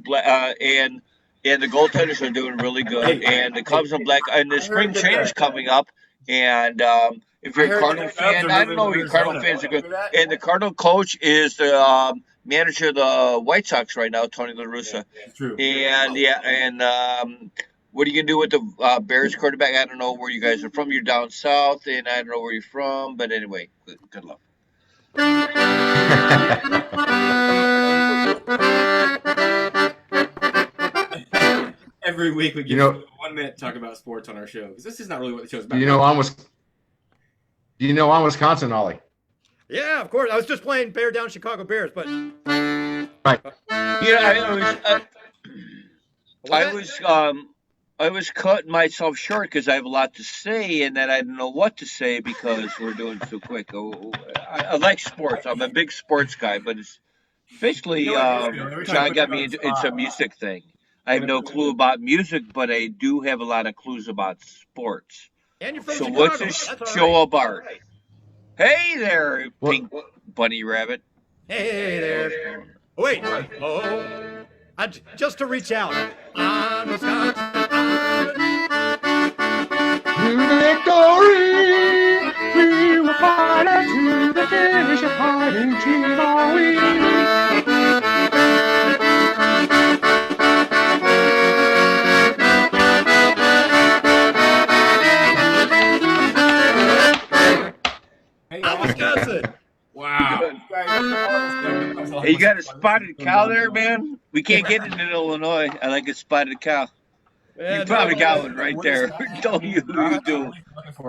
goaltenders are doing really good, and the Cubs and the spring training is coming up, and if you're a Cardinal fan, I don't know if your Cardinal fans are good, and the Cardinal coach is the manager of the White Sox right now, Tony La Russa. Yeah, true. And what are you gonna do with the Bears quarterback? I don't know where you guys are from. You're down south, and I don't know where you're from. But anyway, good luck. Every week we give 1 minute to talk about sports on our show because this is not really what the show's about. On Wisconsin, Ollie. Yeah, of course. I was just playing Bear Down Chicago Bears, but Right. I was cutting myself short because I have a lot to say, and then I didn't know what to say because we're doing so quick. I like sports. I'm a big sports guy, but it's basically John got me into it's a music thing. I have no clue about music, but I do have a lot of clues about sports. and you're from So Chicago. what's this That's all show right. about? Hey there, pink bunny rabbit. Hey there. Oh, wait. Oh. Just to reach out. On Wisconsin. Victory! We will fight to the finish of fighting team all Wisconsin. Wow. Hey, you got a spotted cow there, man? We can't get it in Illinois. I like a spotted cow. You probably got one right there. Don't you do?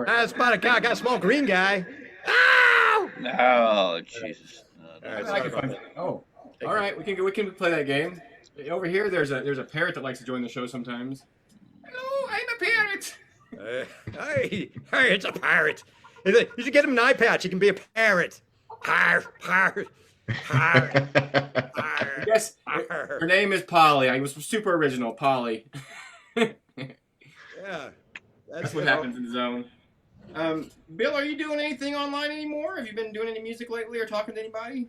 I spotted cow. Got a small green guy. Ow! Oh, Jesus. Oh, all right. We can play that game. Over here, there's a parrot that likes to join the show sometimes. Hello, I'm a parrot. Hey, it's a pirate. You should get him an eye patch. He can be a parrot. Pirate. Yes, her name is Polly. I was super original, Polly. Yeah, That's what happens in the zone. Bill, are you doing anything online anymore? Have you been doing any music lately or talking to anybody?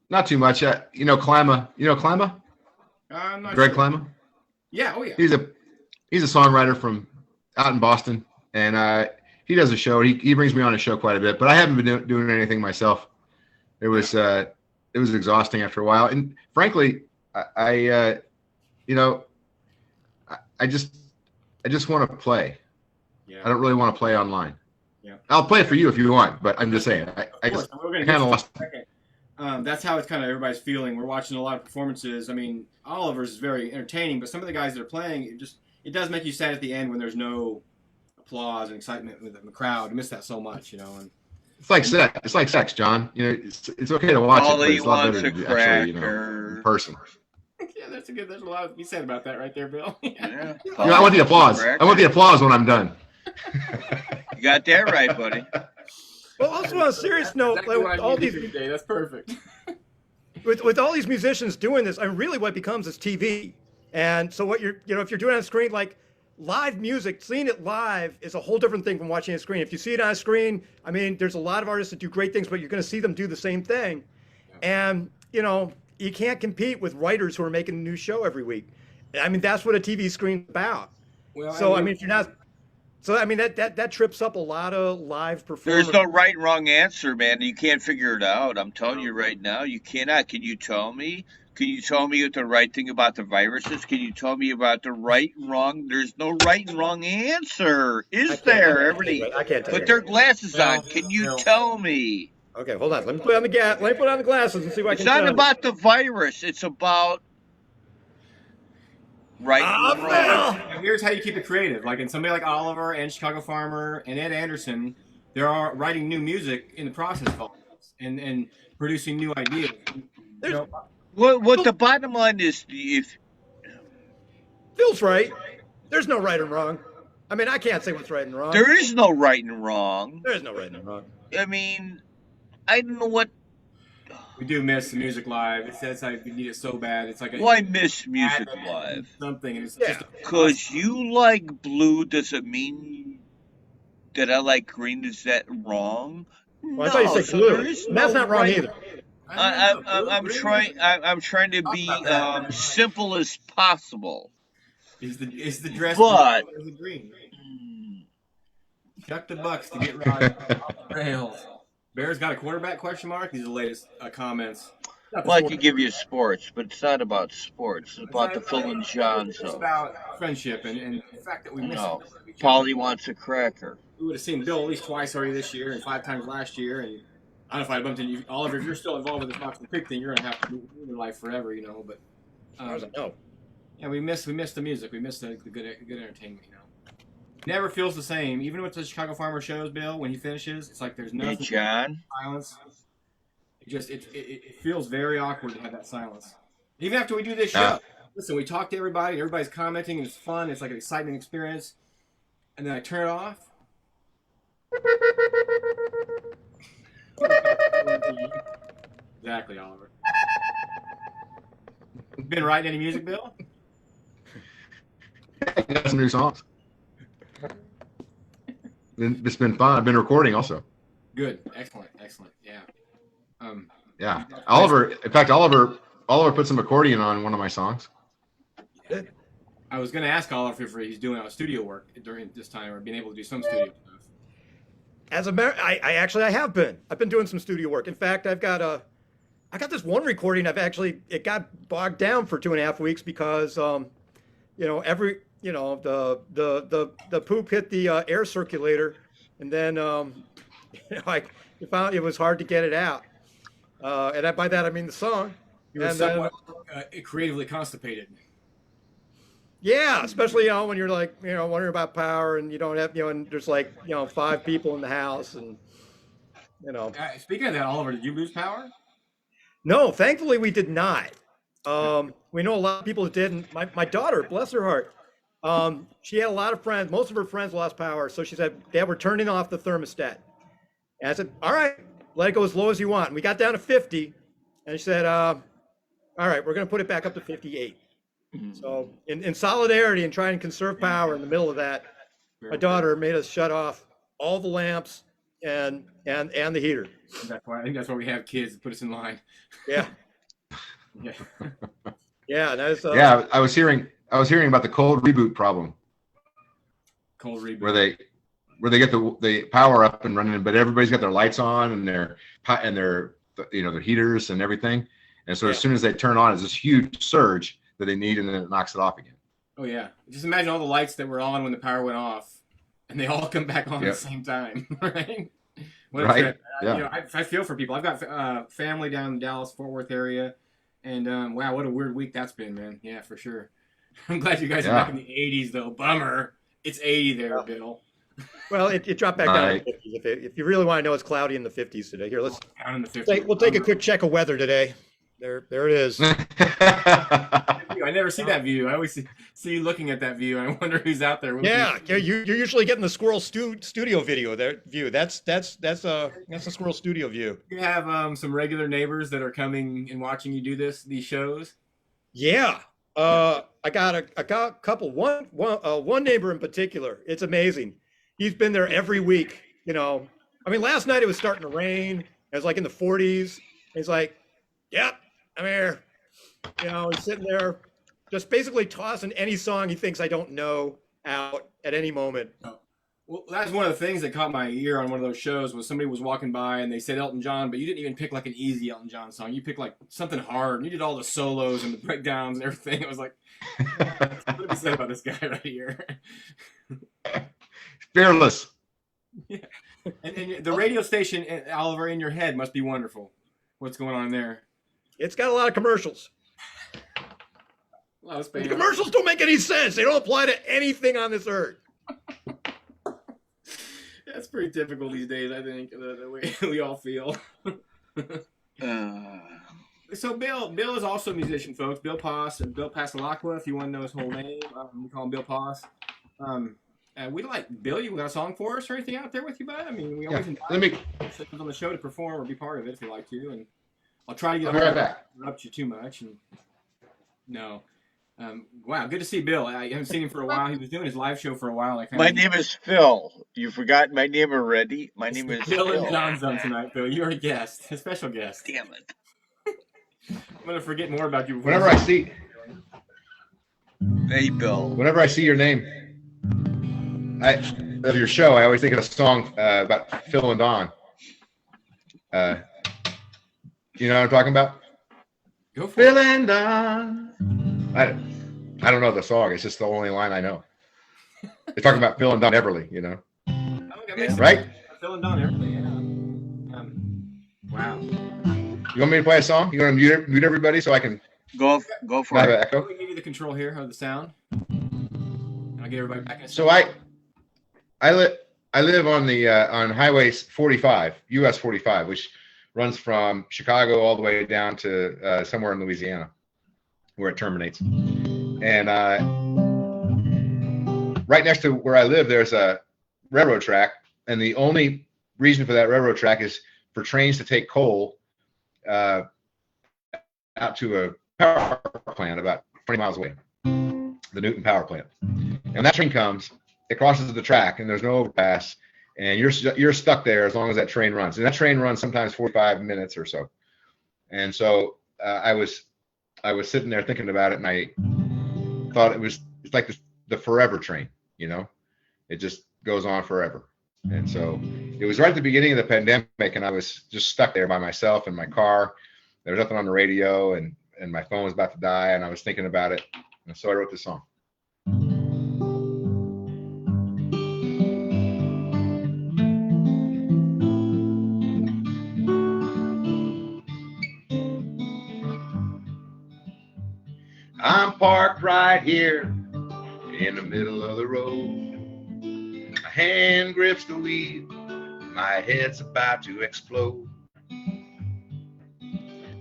Not too much. Klima. Klima? I'm not Greg sure. Klima? Yeah, oh yeah. He's a songwriter from out in Boston, and he does a show. He brings me on his show quite a bit, but I haven't been doing anything myself. It was exhausting after a while, and frankly, I just want to play. Yeah. I don't really want to play online. Yeah. I'll play for you if you want, but I'm just saying. I just kind of lost. That's how it's kind of everybody's feeling. We're watching a lot of performances. I mean, Oliver's is very entertaining, but some of the guys that are playing, it does make you sad at the end when there's no applause and excitement within the crowd. You miss that so much, And It's like sex. It's like sex, John. It's okay to watch All it, but he it's a lot wants better a to actually, cracker. in person. yeah, there's a lot to be said about that right there, Bill. Yeah. I want the applause. I want the applause when I'm done. You got that right, buddy. Well, also on a serious note, Exactly what like, I all need these today. That's perfect. with all these musicians doing this, I mean, really what it becomes is TV. And so what if you're doing it on a screen, like live music, seeing it live is a whole different thing from watching a screen. If you see it on a screen, I mean, there's a lot of artists that do great things, but you're going to see them do the same thing. And, you can't compete with writers who are making a new show every week. I mean, that's what a TV screen's about. Well, So, I mean, if you're not, so, I mean, that trips up a lot of live performers. There's no right and wrong answer, man. You can't figure it out. I'm telling you right now, you cannot. Can you tell me? Can you tell me what the right thing about the viruses? Can you tell me about the right and wrong? There's no right and wrong answer, is there? Everybody I can't tell put you. their glasses Well, on. Can you well. tell me? Okay, hold on. Let me put on the glasses and see what I It's can not tell you. about the virus. It's about right and wrong. And here's how you keep it creative. Like in somebody like Oliver and Chicago Farmer and Ed Anderson, they are writing new music in the process of all this and producing new ideas. What the bottom line is, if Phil's right. There's no right and wrong. I mean, I can't say what's right and wrong. there is no right and wrong, There is no right and wrong. I mean, I don't know what. We do miss the music live. It's like we need it so bad. It's like Why miss music live? something. And it's Yeah. just Because you like blue doesn't mean that I like green. Is that wrong? Well, I thought you said so blue. there is And that's no not wrong right- either. I'm trying to be simple as possible. Is the dress But- blue or is it green? Chuck the Bucks to get Rod off the rails. Bears got a quarterback? Question mark. These are the latest comments. Not the Well, I sport. could give you sports, but it's not about sports. It's about the Phil and Jon It's Zone. about friendship and the fact that we miss No, it. Paulie wants a cracker. We would have seen Bill at least twice already this year and 5 times last year. And I don't know if I bumped into you, Oliver. If you're still involved with this Box and Pig thing, you're gonna have to move your life forever, But No. yeah, we miss the music. We miss the good entertainment. Never feels the same. Even with the Chicago Farmer shows, Bill, when he finishes, it's like there's Hey, nothing. John. Silence. It feels very awkward to have that silence. Even after we do this show, listen, we talk to everybody, and everybody's commenting, and it's fun. It's like an exciting experience, and then I turn it off. Exactly, Oliver. Been writing any music, Bill? Got some new songs. It's been fun. I've been recording also. Good, excellent, yeah. Yeah, Oliver. In fact, Oliver put some accordion on one of my songs. I was going to ask Oliver if he's doing studio work during this time, or being able to do some studio stuff. I have been. I've been doing some studio work. In fact, I got this one recording. It got bogged down for 2.5 weeks because, the poop hit the air circulator, and then, I found it was hard to get it out. And by that I mean the song. You were And somewhat creatively constipated. Yeah, especially when you're like wondering about power and you don't have and there's like 5 people in the house and Speaking of that, Oliver, did you lose power? No, thankfully we did not. We know a lot of people that did. And my daughter, bless her heart, she had a lot of friends. Most of her friends lost power, so she said, "Dad, we're turning off the thermostat." And I said, "All right, let it go as low as you want." And we got down to 50, and she said, "All right, we're going to put it back up to 58." So in solidarity and trying to conserve power in the middle of that, my daughter made us shut off all the lamps and the heater. I think that's why we have kids to put us in line. Yeah. Yeah. Yeah. And that's, Yeah, I was hearing about the cold reboot problem Cold reboot. where they get the power up and running, but everybody's got their lights on and their their heaters and everything. And so as soon as they turn on, it's this huge surge that they need, and then it knocks it off again. Oh yeah. Just imagine all the lights that were on when the power went off, and they all come back on at the same time, right? What a Right. trip. Yeah. I feel for people. I've got family down in the Dallas Fort Worth area, and wow, what a weird week that's been, man. Yeah, for sure. I'm glad you guys are back in the 80s, though. Bummer. It's 80 there, Bill. well, it dropped back down to the 50s. If you really want to know, it's cloudy in the 50s today. Here, let's Down in the 50s. we'll take a quick check of weather today. There it is. view. I never see that view. I always see you looking at that view. I wonder who's out there. Yeah, you're usually getting the Squirrel studio video view. That's a Squirrel studio view. You have some regular neighbors that are coming and watching you do these shows. Yeah, I got a couple. One neighbor in particular. It's amazing. He's been there every week. You know, I mean, last night it was starting to rain. It was like in the 40s. He's like, "Yep, I'm here." You know, he's sitting there, just basically tossing any song he thinks I don't know out at any moment. Well, that's one of the things that caught my ear on one of those shows was somebody was walking by and they said Elton John, but you didn't even pick like an easy Elton John song. You picked like something hard. And you did all the solos and the breakdowns and everything. I was like, what do we say about this guy right here? Fearless. Yeah. And the radio station, Oliver, in your head must be wonderful. What's going on there? It's got a lot of commercials. A lot of The spam. commercials don't make any sense. They don't apply to anything on this earth. That's pretty typical these days, I think, the way we all feel. So Bill is also a musician, folks. Bill Passalaqua, if you want to know his whole name. We call him Bill Pass. We like Bill. You got a song for us or anything out there with you, bud? I mean, we always invite you on the show to perform or be part of it if you like to. And I'll try to get right back. Interrupt you too much. And no. Wow, good to see Bill. I haven't seen him for a while. He was doing his live show for a while. My name is Phil. You forgot my name already? My name is Bill Phil. and Jon Zone tonight, Bill. You're a guest, a special guest. Damn it. I'm going to forget more about you. Whenever I see your name of your show, I always think of a song about Phil and Don. You know what I'm talking about? Go for Phil it. and Don. I don't know the song. It's just the only line I know. They're talking about Phil and Don Everly, you know? Right? Phil and Don Everly, yeah. Wow. You want me to play a song? You want to mute everybody so I can Go for have it. an echo? Let me give you the control here of the sound. I'll get everybody back in a So I live on the on Highway 45, US 45, which runs from Chicago all the way down to somewhere in Louisiana, where it terminates. And right next to where I live, there's a railroad track, and the only reason for that railroad track is for trains to take coal out to a power plant about 20 miles away, the Newton power plant. And that train comes, it crosses the track, and there's no overpass, and you're stuck there as long as that train runs. And that train runs sometimes 45 minutes or so. And so I was sitting there thinking about it, and I thought it's like the forever train, you know? It just goes on forever. And so it was right at the beginning of the pandemic, and I was just stuck there by myself in my car. There was nothing on the radio, and my phone was about to die, and I was thinking about it. And so I wrote this song. I'm parked right here in the middle of the road. My hand grips the wheel, my head's about to explode.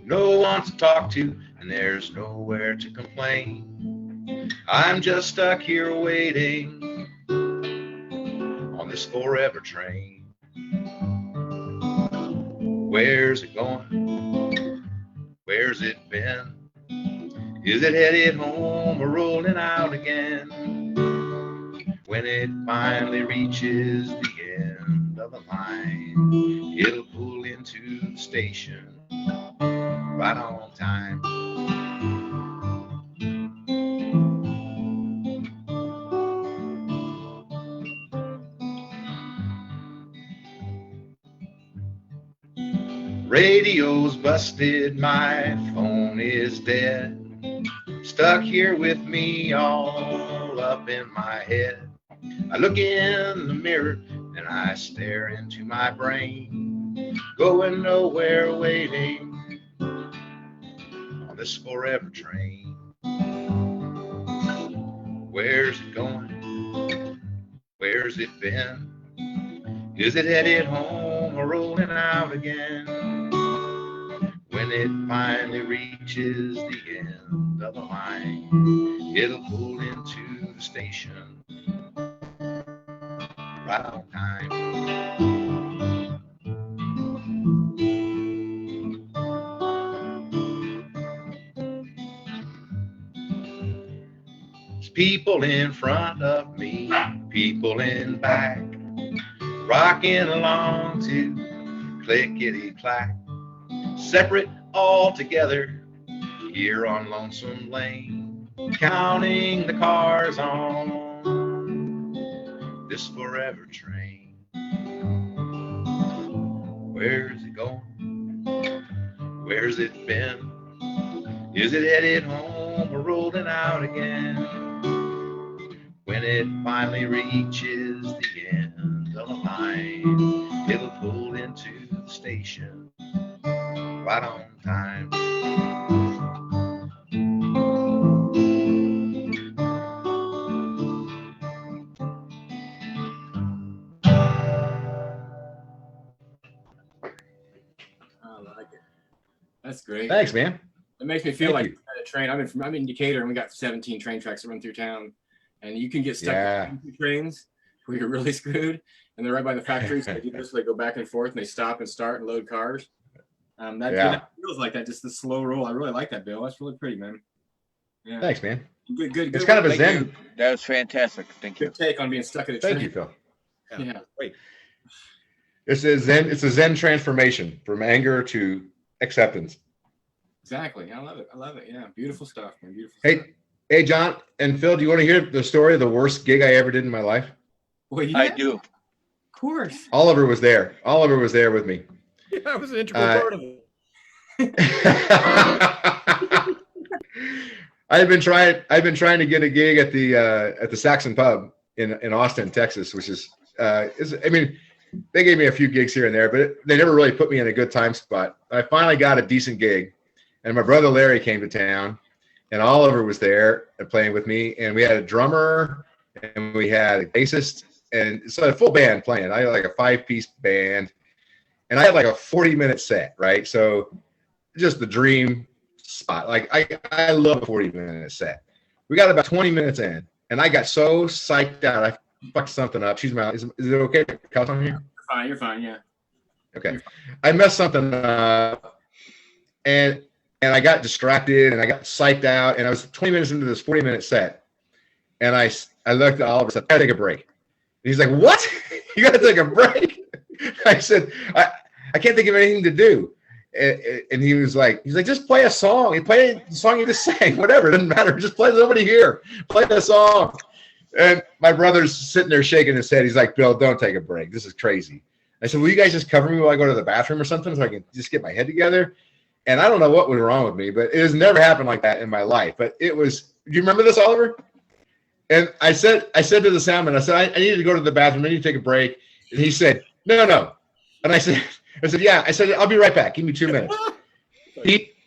No one to talk to, and there's nowhere to complain. I'm just stuck here waiting on this forever train. Where's it going? Where's it been? Is it headed home or rolling out again? When it finally reaches the end of the line, it'll pull into the station right on time. Radio's busted, my phone is dead. Stuck here with me all up in my head. I look in the mirror and I stare into my brain, going nowhere, waiting on this forever train. Where's it going? Where's it been? Is it headed home or rolling out again? When it finally reaches the end of of the line. It'll pull into the station right on time. There's people in front of me, people in back, rocking along to clickety clack, separate all together here on Lonesome Lane, counting the cars on this forever train. Where's it going? Where's it been? Is it headed home or rolling out again? When it finally reaches the end of the line, it'll pull into the station right on time. I like it. That's great. Thanks, man. It makes me feel Thank like you. at a train. I'm in Decatur, and we got 17 train tracks that run through town, and you can get stuck on trains where you're really screwed, and they're right by the factory, so you just like go back and forth, and they stop and start and load cars. That feels like that, just the slow roll. I really like that, Bill. That's really pretty, man. Yeah. Thanks, man. Good. It's kind of a zen. You. That was fantastic. Thank you. Good take on being stuck at a train. Thank you, Phil. Yeah. Wait. It's a zen transformation from anger to acceptance. Exactly. I love it. Yeah. Beautiful stuff, man. Beautiful stuff. Hey, John and Phil, do you want to hear the story of the worst gig I ever did in my life? Well, yeah, I do. Of course. Oliver was there. Oliver was there with me. Yeah, I was an integral part of it. I've been trying to get a gig at the Saxon Pub in Austin, Texas, which is they gave me a few gigs here and there, but they never really put me in a good time spot. I finally got a decent gig, and my brother Larry came to town, and Oliver was there and playing with me, and we had a drummer, and we had a bassist, and so a full band playing. I had like a 5-piece band, and I had like a 40-minute set, right? So just the dream spot. Like I love a 40-minute set. We got about 20 minutes in, and I got so psyched out. I fucked something up. Is it okay to cut on here? You're fine. Yeah. Okay. I messed something up, and I got distracted, and I got psyched out, and I was 20 minutes into this 40-minute set, and I looked at Oliver and said, I gotta take a break. And he's like, what? You gotta take a break? I said, I can't think of anything to do. And he's like, just play a song. You play the song you just sang, whatever. It doesn't matter. Just play somebody here. Play the song. And my brother's sitting there shaking his head. He's like, Bill, don't take a break. This is crazy. I said, will you guys just cover me while I go to the bathroom or something so I can just get my head together? And I don't know what was wrong with me, but it has never happened like that in my life. But it was, do you remember this, Oliver? And I said to the soundman, I said, I need to go to the bathroom. I need to take a break. And he said, no. And I said, yeah. I said, I'll be right back. Give me 2 minutes.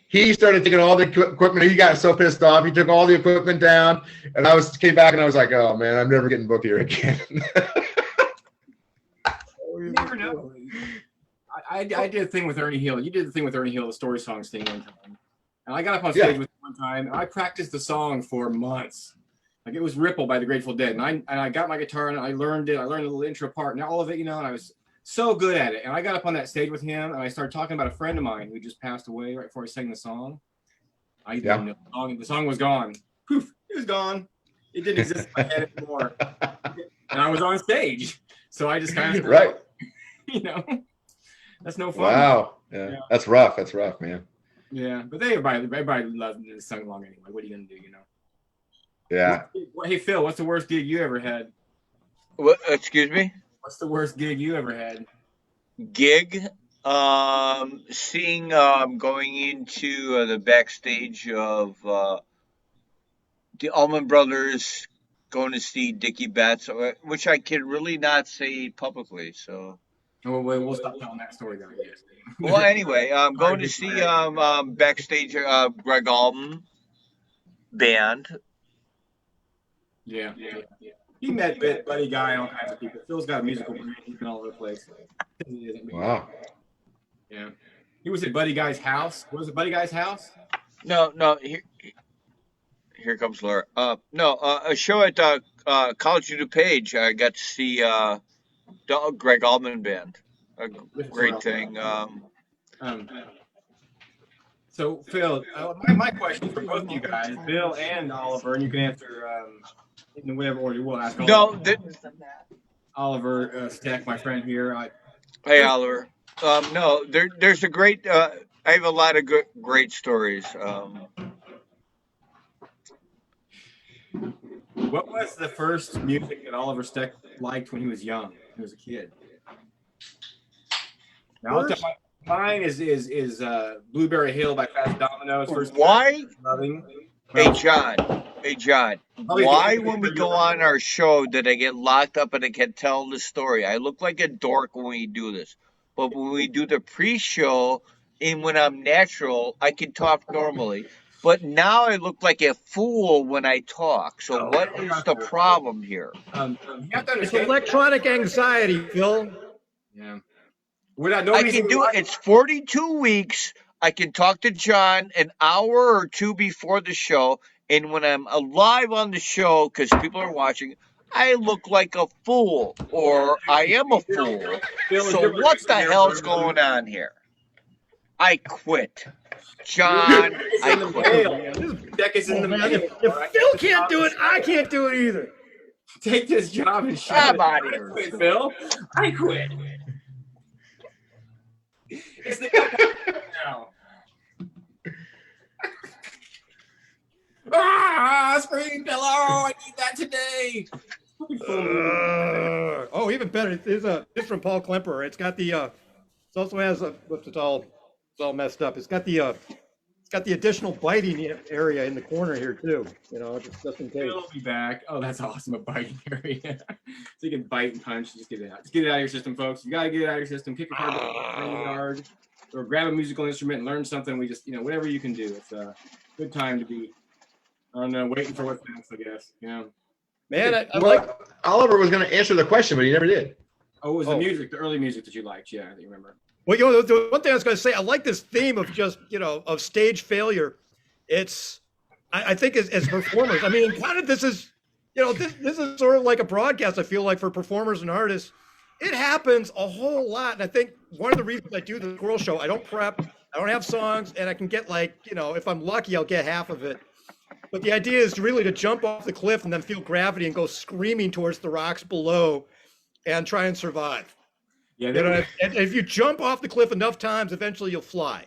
He started taking all the equipment. He got so pissed off. He took all the equipment down. And I came back and I was like, oh, man, I'm never getting booked here again. You never know. I did a thing with Ernie Hill. You did the thing with Ernie Hill, the story songs thing one time. And I got up on stage with him one time, and I practiced the song for months. Like it was Ripple by the Grateful Dead. And I got my guitar and I learned it. I learned a little intro part and all of it, and I was so good at it. And I got up on that stage with him and I started talking about a friend of mine who just passed away right before I sang the song. I didn't know the song. The song was gone. Poof, it was gone. It didn't exist in my head anymore. And I was on stage. So I just kind of right. That's no fun. Wow. Yeah. That's rough, man. Yeah, but everybody loves and sung along anyway. What are you gonna do, Yeah. Hey Phil, what's the worst gig you ever had? What? Excuse me? What's the worst gig you ever had? Gig? Seeing going into the backstage of the Allman Brothers going to see Dickie Betts, which I can really not say publicly. So. Oh, we'll stop telling that story then, I guess. Well, anyway, I'm going to see backstage Greg Allman band. Yeah. He met Buddy Guy and all kinds of people. Phil's got a musical brain. He's been all over the place. Wow. Yeah. He was at Buddy Guy's house. Was it Buddy Guy's house? No. Here comes Laura. No, a show at College of DuPage. I got to see the Greg Allman Band. A great thing. So, Phil, my question for both of you guys, Bill and Oliver, and you can answer in whatever order you will. Ask Oliver. No, Oliver Steck, my friend here. hey Oliver. No, there's a great. I have a lot of great stories. What was the first music that Oliver Steck liked when he was young, when he was a kid? Now, I'll tell you, mine is Blueberry Hill by Fats Domino's. First Why? Loving. Hey John. Why when we go on our show did I get locked up and I can't tell the story? I look like a dork when we do this, but when we do the pre-show and when I'm natural, I can talk normally. But now I look like a fool when I talk. So what is the problem here? You have to It's understand. electronic anxiety, Phil. Yeah. I can do it. It's 42 weeks. I can talk to John an hour or two before the show. And when I'm alive on the show, because people are watching, I look like a fool or I am a fool. So what the hell's going on here? I quit. John, I quit. Deck is in the mail. If Phil can't do it, I can't do it either. Take this job and shut I'm it. out of I here. quit, Phil. I quit. It's the now. Screen pillow. I need that today. Oh, even better. It's from Paul Klemper. It's got the. It also has a. Whoops! It's all messed up. It's got the additional biting area in the corner here too. You know, just in case. Phil will be back. Oh, that's awesome. A biting area. So you can bite and punch. Just get it out. Just get it out of your system, folks. You gotta get it out of your system. Kick a car down the yard, or grab a musical instrument and learn something. We just, whatever you can do. It's a good time to be. I don't know, waiting for what's next, I guess. Yeah. Man, I Well, like. Oliver was going to answer the question, but he never did. Oh, it was the music, the early music that you liked. Yeah, I remember. Well, the one thing I was going to say, I like this theme of just, of stage failure. It's, I think as performers, I mean, kind of this is sort of like a broadcast, I feel like, for performers and artists. It happens a whole lot. And I think one of the reasons I do the Squirrel Show, I don't prep, I don't have songs, and I can get if I'm lucky, I'll get half of it. But the idea is really to jump off the cliff and then feel gravity and go screaming towards the rocks below and try and survive. Yeah, and if you jump off the cliff enough times, eventually you'll fly.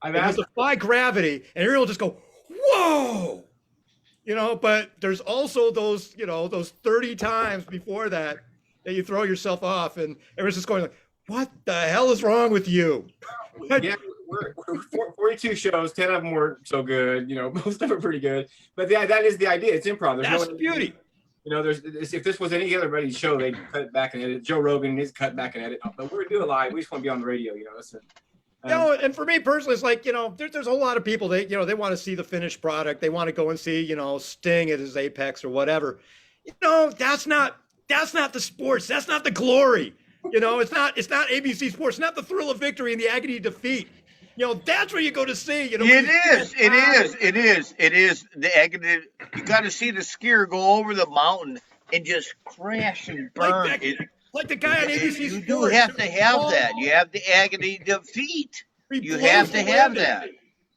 I've You asked. defy gravity, and you'll just go, whoa! But there's also those 30 times before that you throw yourself off, and everyone's just going like, what the hell is wrong with you? Yeah, we're 42 shows. 10 of them weren't so good. Most of them are pretty good. But that is the idea. It's improv. There's That's no the beauty. If this was any other show, they'd cut it back and edit. Joe Rogan is cut back and edit. But we're doing live. We just want to be on the radio. And for me personally, it's like, there's a lot of people, they want to see the finished product. They want to go and see, Sting at his apex or whatever. That's not the sports. That's not the glory. It's not ABC Sports. It's not the thrill of victory and the agony of defeat. That's where you go to see. It is the agony. You got to see the skier go over the mountain and just crash and burn. Like the guy on ABC Sports. You have to have that. You have the agony defeat. You have to have that.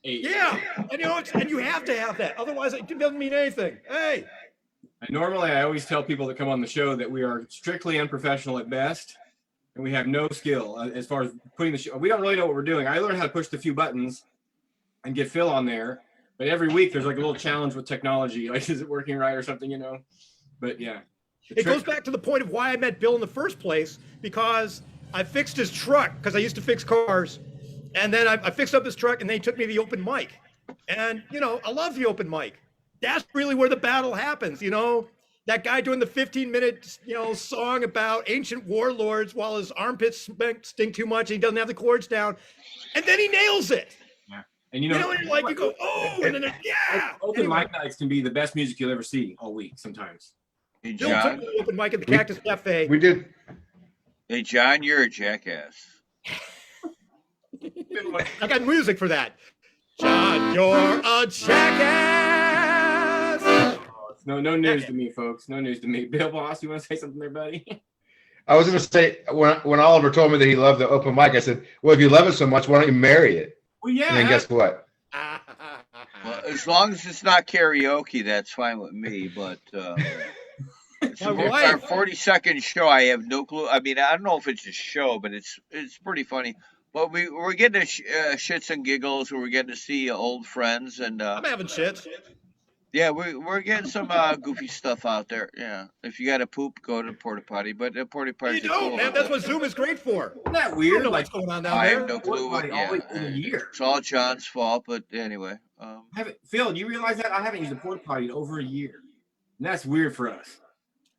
Yeah, and you have to have that. Otherwise, it doesn't mean anything. Hey. Normally, I always tell people that come on the show that we are strictly unprofessional at best, and we have no skill as far as putting the show. We don't really know what we're doing. I learned how to push the few buttons and get Phil on there, but every week there's like a little challenge with technology. Like, is it working right or something? But yeah. It goes back to the point of why I met Bill in the first place, because I fixed his truck, because I used to fix cars. And then I fixed up his truck, and they took me to the open mic. And, I love the open mic. That's really where the battle happens, That guy doing the 15-minute, song about ancient warlords while his armpits stink too much and he doesn't have the chords down. And then he nails it. Yeah. And you go, oh, and then yeah. Open mic nights can be the best music you'll ever see all week sometimes. Hey, Bill John. took me to the open mic at the Cactus Cafe. We did. Hey, John, you're a jackass. I got music for that. John, you're a jackass. No news to me, folks. No news to me. Bill Boss, you want to say something there, buddy? I was going to say, when Oliver told me that he loved the open mic, I said, well, if you love it so much, why don't you marry it? Well, yeah. And then guess what? Well, as long as it's not karaoke, that's fine with me. But it's our 40-second show. I have no clue. I mean, I don't know if it's a show, but it's pretty funny. But we're getting shits and giggles. We're getting to see old friends, and I'm having shits. yeah, we're getting some goofy stuff out there. Yeah, if you got to poop, go to the porta potty. But the porta potty. You don't, man. That's what Zoom is great for. Isn't that I weird? don't know Like, what's going on down I there. have no clue. Porta potty always in a year. It's all John's fault. But anyway, Phil, do you realize that? I haven't used a porta potty in over a year. And that's weird for us.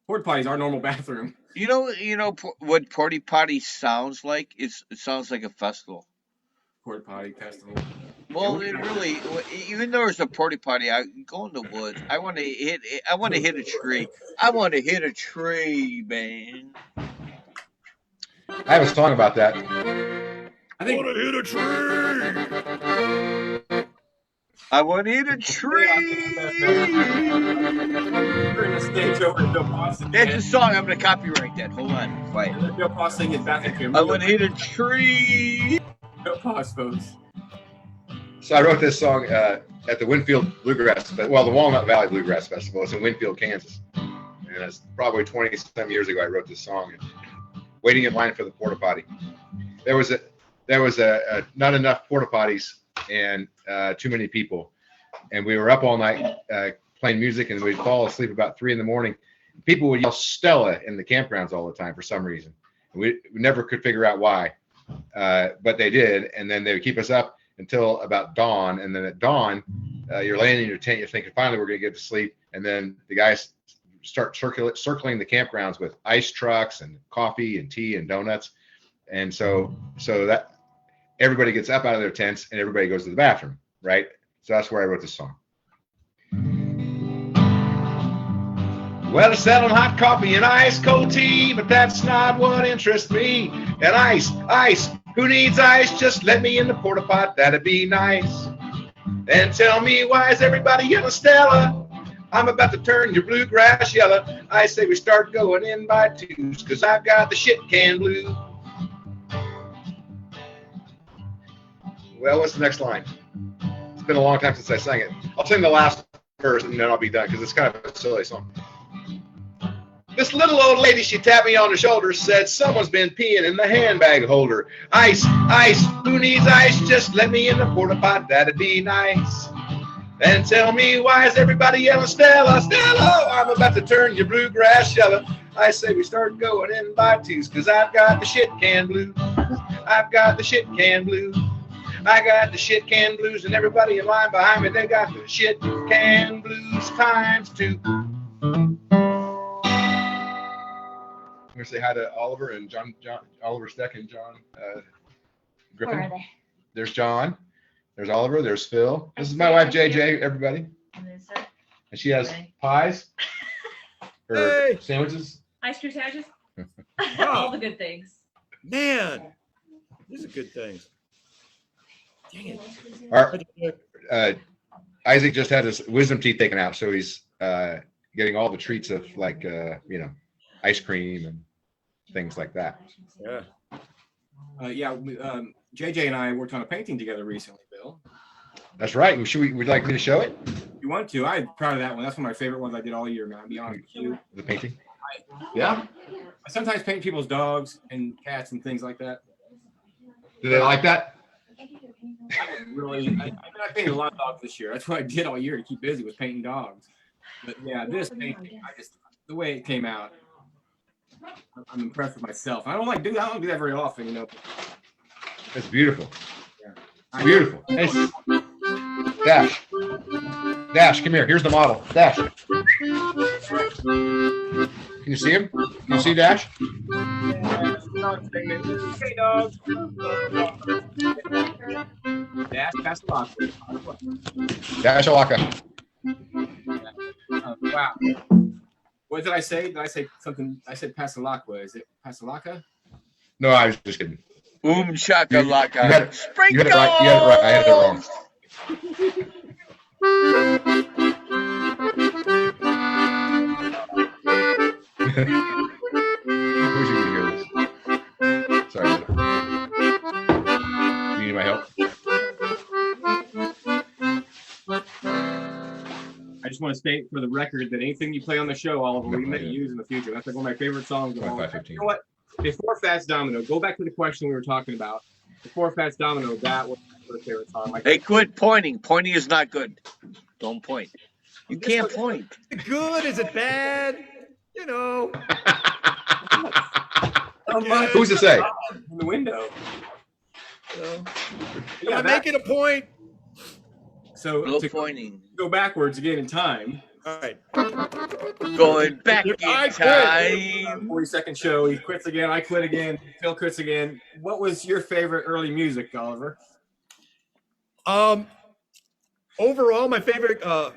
Porta potty is our normal bathroom. you know what porta potty sounds like? It sounds like a festival. Porta potty festival. Well, it really, even though it's a porta potty, I go in the woods. I want to hit a tree. I want to hit a tree, man. I have a song about that. I think Want to hit a tree? I want to hit a tree. we're in the stage over at Bill Boston. That's a song. I'm gonna copyright that. Hold on, wait. Bill Boston is bathroom. I want to hit a tree. Bill Boss, folks. So I wrote this song at the Winfield Bluegrass Festival. Well, the Walnut Valley Bluegrass Festival. It's in Winfield, Kansas. And it's probably 20-some years ago I wrote this song. Waiting in line for the porta potty. There was not enough porta potties and too many people. And we were up all night playing music, and we'd fall asleep about 3 a.m. People would yell Stella in the campgrounds all the time for some reason. And we never could figure out why. But they did, and then they would keep us up until about dawn, and then at dawn, you're laying in your tent, you're thinking, finally, we're going to get to sleep, and then the guys start circling the campgrounds with ice trucks and coffee and tea and donuts, and so that everybody gets up out of their tents and everybody goes to the bathroom, right? So that's where I wrote this song. Well, it's selling hot coffee and ice cold tea, but that's not what interests me. And ice, who needs ice? Just let me in the porta pot, that'd be nice. And tell me, why is everybody yelling Stella? I'm about to turn your bluegrass yellow. I say we start going in by twos, cause I've got the shit can blue. Well, what's the next line? It's been a long time since I sang it. I'll sing the last verse and then I'll be done, because it's kind of a silly song. This little old lady, she tapped me on the shoulder, said, someone's been peeing in the handbag holder. Ice, who needs ice? Just let me in the porta pot, that'd be nice. And tell me, why is everybody yelling Stella? Stella, I'm about to turn your bluegrass yellow. I say we start going in by twos, cause I've got the shit can blue. I've got the shit can blue. I got the shit can blues, and everybody in line behind me, they got the shit can blues ×2. I'm gonna say hi to Oliver and John Oliver Steck and John Griffin. Where are they? There's John. There's Oliver. There's Phil. This is my wife JJ. Everybody. And she has pies. Or sandwiches. Ice cream sandwiches. Oh. All the good things. Man, these are good things. Dang it. Our, Isaac just had his wisdom teeth taken out, so he's getting all the treats of like ice cream and things like that. Yeah. JJ and I worked on a painting together recently, Bill. That's right. Would you like me to show it? If you want to? I'm proud of that one. That's one of my favorite ones I did all year, man. I'll be honest with you. The painting? Yeah. I sometimes paint people's dogs and cats and things like that. Do they like that? I painted a lot of dogs this year. That's what I did all year to keep busy, was painting dogs. But yeah, this painting, the way it came out, I'm impressed with myself. I don't do that very often, It's beautiful. Yeah. It's beautiful. Hey, Dash, come here. Here's the model. Dash. Can you see him? Can you see Dash? Hey, dogs. Dash Passalaqua. Passalaqua. Wow. What did I say? Did I say something? I said Passalaqua. Is it Passalaqua? No, I was just kidding. Boom shakalaka. You had it right. You had it right. I had it wrong. wish you could hear this. Sorry. You need my help? I just want to state for the record that anything you play on the show, Oliver, we may use in the future. That's like one of my favorite songs of all time. 25-15. You know what? Before Fats Domino, go back to the question we were talking about. Before Fats Domino, that was my favorite song. Hey, quit pointing. Pointing is not good. Don't point. You can't point. Is it good? Is it bad? You know. Who's to say? In the window. Am I making a point? So No to pointing. go backwards again in time. All right. Going back in time. 40-second show. He quits again. I quit again. Phil quits again. What was your favorite early music, Oliver? Overall, my favorite. The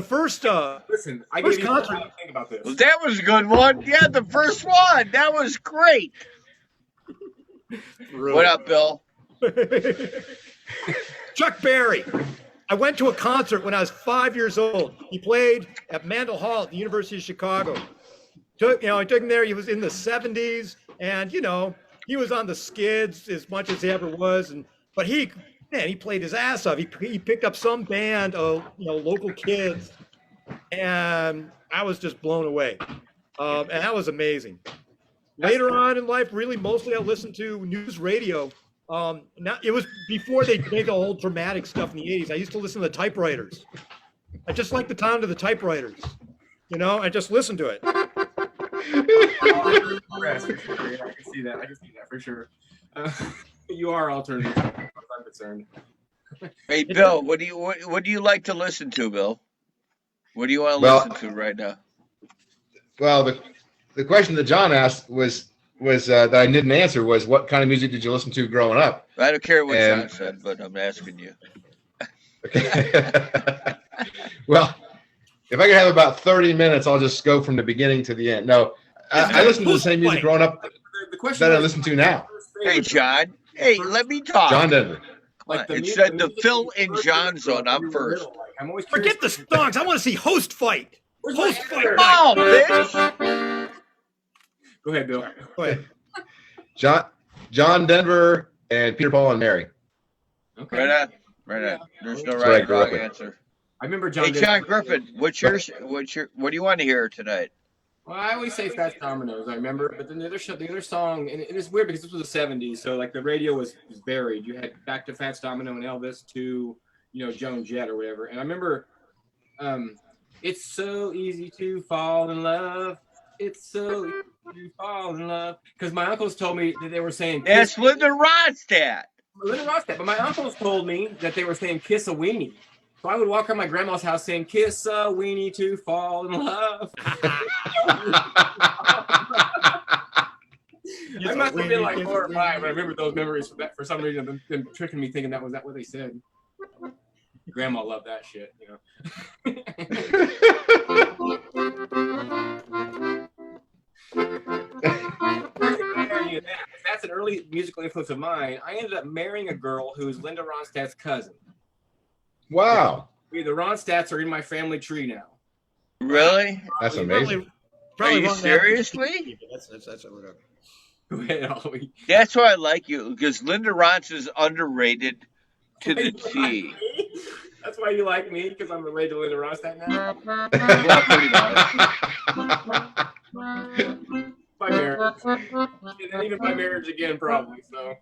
first. Listen, I First gave you concert. time to think about this. Well, that was a good one. Yeah, the first one. That was great. What up, Bill? Chuck Berry. I went to a concert when I was 5 years old. He played at Mandel Hall at the University of Chicago. I took him there. He was in the 70s, and he was on the skids as much as he ever was. But he played his ass off. He picked up some band of local kids, and I was just blown away. And that was amazing. Later on in life, really, mostly I listened to news radio. It was before they made the whole dramatic stuff in the 80s. I used to listen to the typewriters. I just like the sound of the typewriters. I just listened to it. Yeah, I can see that. For sure. You are alternative, as far as I'm concerned. Hey, Bill, what do you like to listen to, Bill? What do you want to listen to right now? Well, the question that John asked was that I didn't answer was, what kind of music did you listen to growing up? I don't care what John said, but I'm asking you. Okay. Well, if I could have about 30 minutes, I'll just go from the beginning to the end. No, I listened to the same music growing up The question that I was, listen to now. Hey, John. Hey, let me talk. John Denver. like It music- said the music Phil you and first Jon heard Zone. when I'm you were first. little. Like, I'm always curious. Forget the songs. I want to see Host Fight. Where's Host my Fight. editor? Oh, bitch. Go ahead, Bill. Go ahead. John Denver and Peter, Paul, and Mary. Okay. Right on. There's no That's right what I or wrong grew up answer. I remember John. Hey, John Griffin, what do you want to hear tonight? Well, I always say Fats Dominoes. I remember, but then the other song, and it is weird because this was the '70s, so like the radio was varied. You had back to Fats Domino and Elvis to Joan Jett or whatever. And I remember, it's so easy to fall in love. It's so easy to fall in love. Because my uncles told me that they were saying That's Linda Ronstadt. but my uncles told me that they were saying kiss a weenie. So I would walk around my grandma's house saying kiss a weenie to fall in love. I must have been like 4 or 5, but I remember those memories for some reason. Them tricking me thinking that was what they said. Grandma loved that shit, That's an early musical influence of mine. I ended up marrying a girl who's Linda Ronstadt's cousin. Wow. The Ronstadts are in my family tree now. Really? That's amazing. Are you wrong now. seriously? That's whatever. Go ahead, Ollie. That's why I like you, because Linda Ronstadt is underrated to the T. That's why you like me, because I'm related to Linda Ronstadt now. Yeah, pretty much. By marriage. And even by marriage again, probably. So.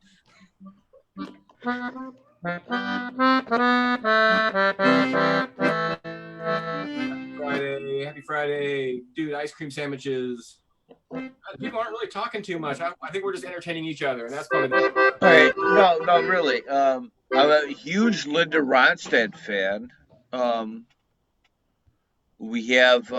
Happy Friday. Dude, ice cream sandwiches. People aren't really talking too much. I think we're just entertaining each other, and that's probably All right. No, really. I'm a huge Linda Ronstadt fan. We have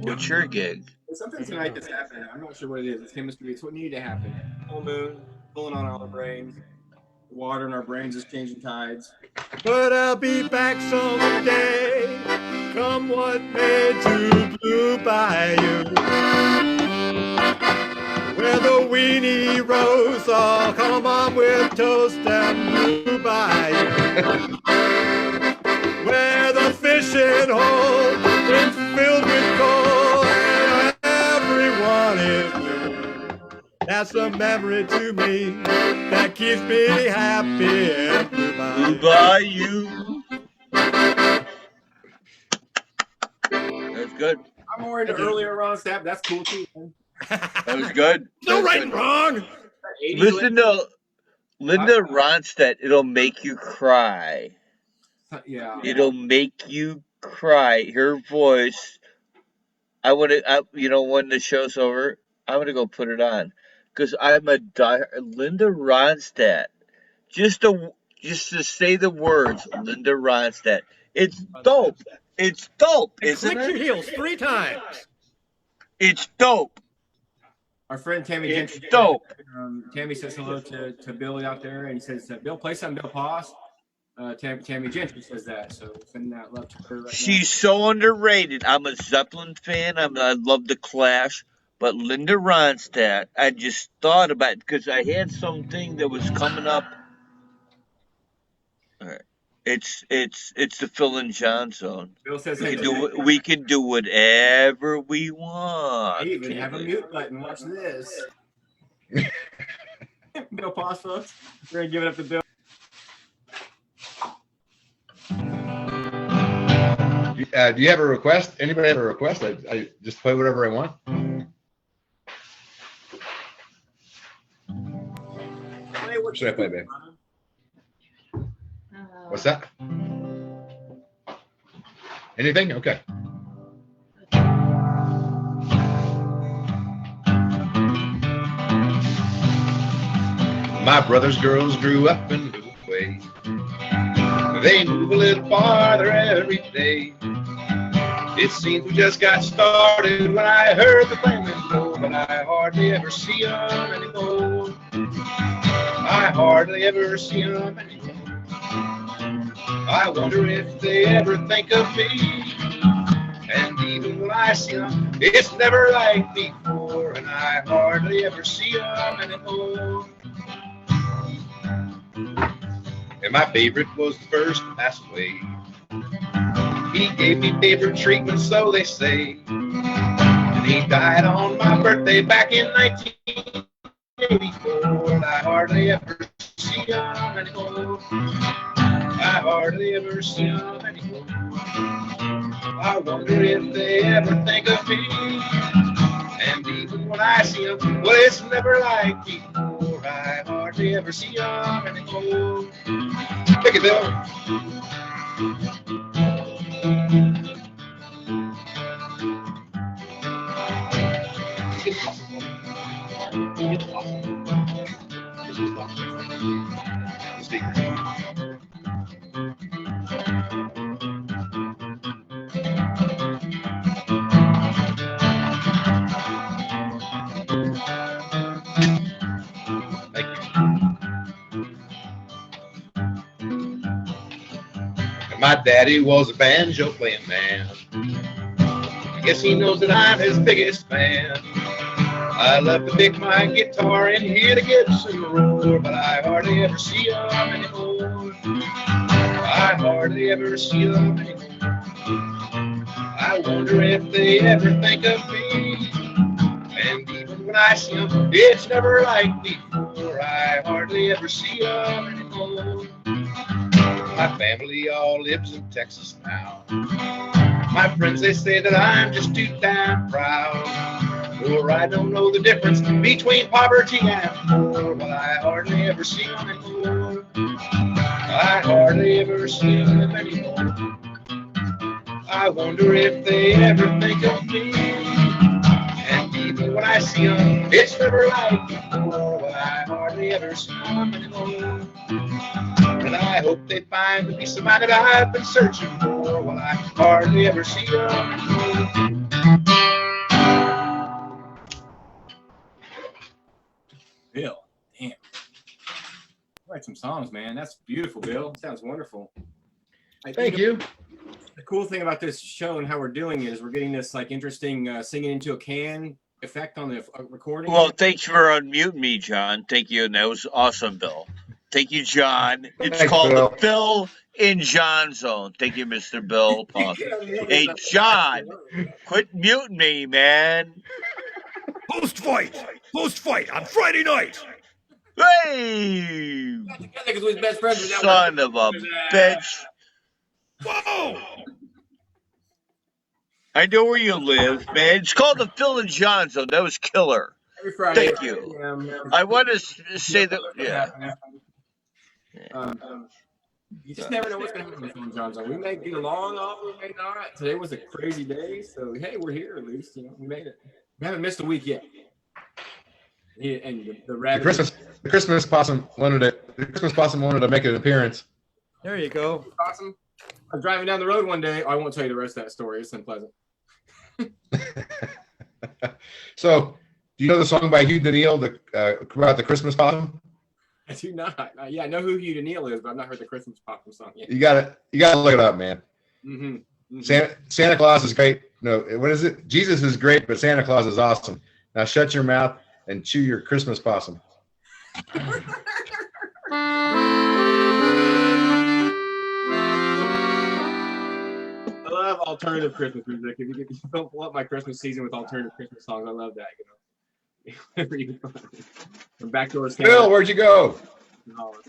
what's your gig? There's something tonight that's happening. I'm not sure what it is. It's chemistry. It's what needed to happen. Full moon, pulling on all our brains. The water in our brains is changing tides. But I'll be back someday, come what may, to Blue Bayou. where the weenie roast all come on with toast and rhubarb. Where the fishing hole is filled with coal and everyone is blue. That's a memory to me that keeps me happy and blue By you. That's good. I'm more into earlier Ronstadt. That's cool too, man. That was good. No That's right and good. wrong. Listen to Linda Ronstadt. It'll make you cry. Yeah. It'll make you cry. Her voice. I want to. When the show's over, I'm gonna go put it on because I'm a Linda Ronstadt. Just to say the words, Linda Ronstadt. It's dope. It's dope, And isn't click your it? heels 3 times. It's dope. Our friend Tammy It's Gentry. dope. Tammy says hello to Billy out there, and he says, "Bill, play something, Bill Pass." Tammy Gentry says that, so sending that love to her right She's so underrated. I'm a Zeppelin fan. I love the Clash, but Linda Ronstadt. I just thought about it because I had something that was coming up. All right. It's the Phil and Jon Zone. Bill says, We can do whatever we want. Hey, even have a mute button. Watch this. Bill Pass, folks. We're gonna give it up to Bill. Do you have a request? Anybody have a request? I just play whatever I want. What should I play, babe? What's that? Anything? Okay. My brother's girls grew up and moved away. They move a little farther every day. It seems we just got started when I heard the family go, but I hardly ever see them anymore. I hardly ever see them anymore. I wonder if they ever think of me. And even when I see them, it's never like before, and I hardly ever see them anymore. And my favorite was the first to pass away. He gave me favorite treatment, so they say. And he died on my birthday back in 1984. And I hardly ever see him anymore. I hardly ever see him anymore. I wonder if they ever think of me. And even when I see him, well, it's never like before. I hardly ever see him anymore. Pick it, Bill. My daddy was a banjo playing man. I guess he knows that I'm his biggest fan. I love to pick my guitar and hear the Gibson roar, but I hardly ever see them anymore. I hardly ever see them anymore. I wonder if they ever think of me. And even when I see them, it's never like before. I hardly ever see them anymore. My family all lives in Texas now. My friends, they say that I'm just too damn proud. Or I don't know the difference between poverty and poor, but I hardly ever see them anymore. I hardly ever see them anymore. I wonder if they ever think of me. And even when I see them, it's never like before, but I hardly ever see them anymore. And I hope they find the peace of mind that I've been searching for. Well, I hardly ever see them anymore. Bill, damn. Write some songs, man. That's beautiful, Bill. Sounds wonderful. Thank you. The cool thing about this show and how we're doing it is we're getting this like interesting singing into a can effect on the recording. Well, thanks for unmuting me, John. Thank you. And that was awesome, Bill. Thank you, John. It's Thanks, called Bill. the Phil in Jon Zone. Thank you, Mr. Bill Paulson. Hey, John, quit muting me, man. Post-fight on Friday night. Hey, Because we're best friends. son of a bitch. Whoa! I know where you live, man. It's called the Phil and Jon Zone. That was killer. Every Friday. Thank you. I want to say that, yeah. You just never know what's going to happen with Jon Zone. We may get along, we may not. Today was a crazy day, so hey, we're here at least. You know, we made it. We haven't missed a week yet. And the Christmas possum wanted to make an appearance. There you go. Possum. I was driving down the road one day. I won't tell you the rest of that story. It's unpleasant. So, do you know the song by Hugh Daniel about the Christmas possum? I do not. Yeah, I know who Hugh Daniel is, but I've not heard the Christmas possum song yet. You gotta look it up, man. Mm-hmm. Mm-hmm. Santa Claus is great. No, what is it? Jesus is great, but Santa Claus is awesome. Now shut your mouth and chew your Christmas possum. I love alternative Christmas music. If you don't fill up my Christmas season with alternative Christmas songs, I love that. From Backdoor Santa. Bill, where'd you go? Where'd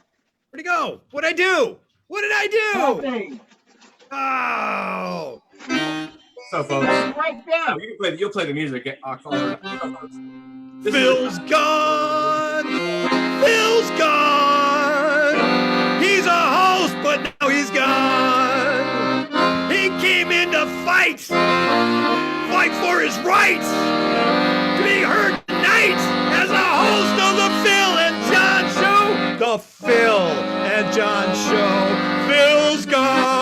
he go? What'd I do? What did I do? Nothing. Oh. So, folks, you'll play the music. Phil's gone. Phil's gone. He's a host, but now he's gone. He came in to fight for his rights to be heard tonight as a host of the Phil and Jon Show. The Phil and Jon Show. Phil's gone.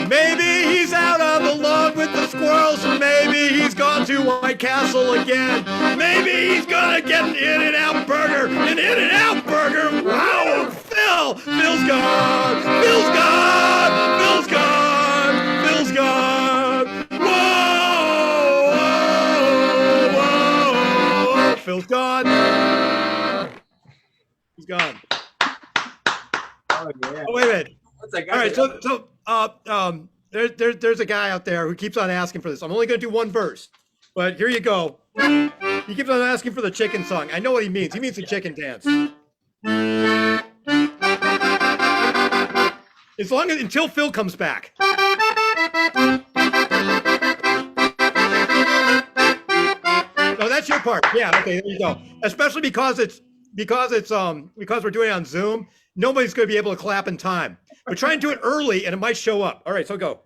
Maybe he's out on the lawn with the squirrels, or maybe he's gone to White Castle again. Maybe he's gonna get an In-N-Out burger. An In-N-Out burger. Wow, Phil's gone. Phil's gone. Phil's gone. Phil's gone. Whoa, whoa, whoa. Phil's gone. He's gone. Oh, yeah. Oh, wait a minute. All right, there's a guy out there who keeps on asking for this. I'm only going to do one verse, but here you go. He keeps on asking for the chicken song. I know what he means. He means the chicken dance. Until Phil comes back. No, that's your part. Yeah, okay, there you go. Especially because we're doing it on Zoom. Nobody's going to be able to clap in time. But try and do it early, and it might show up. All right, so go.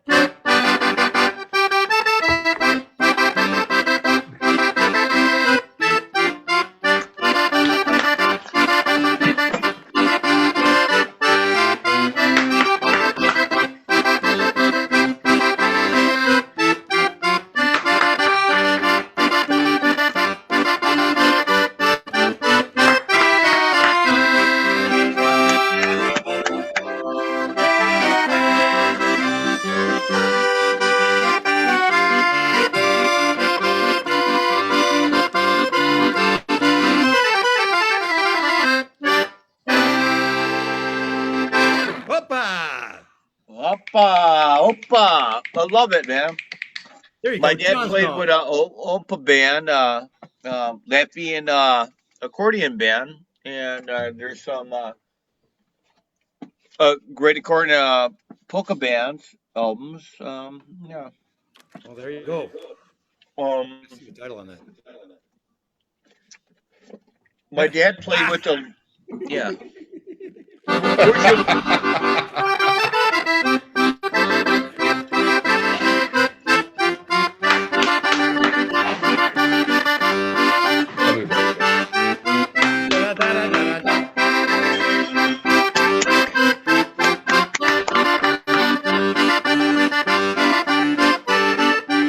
Opa. I love it, man. There you My go. dad Jon played Zone. with an Opa band, Latvian accordion band, and there's some great accordion polka bands albums. Yeah. Well, there you go. Let's see the title on that. My dad played with the, yeah.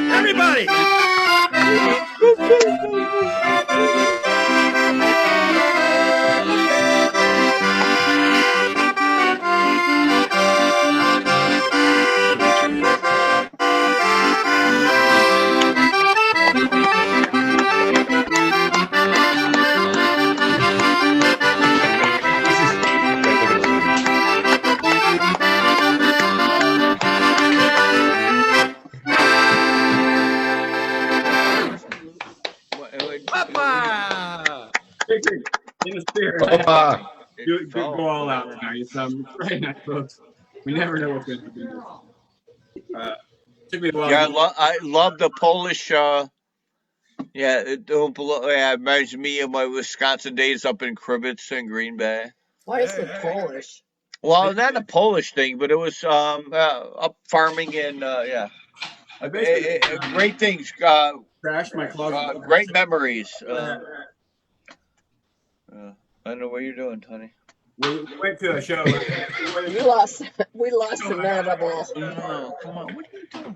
Everybody! Opa. Go all out tonight. It's Friday night, folks. We never know what's going to happen. Took me a while. Yeah, I love the Polish. Yeah, it reminds me of my Wisconsin days up in Crivets and Green Bay. Why is it Polish? Well, not a Polish thing, but it was up farming and yeah. Great things. Crashed my closet. Great memories. I don't know what you're doing, honey. We went to a show. We lost the notable. No, come on. What are you doing?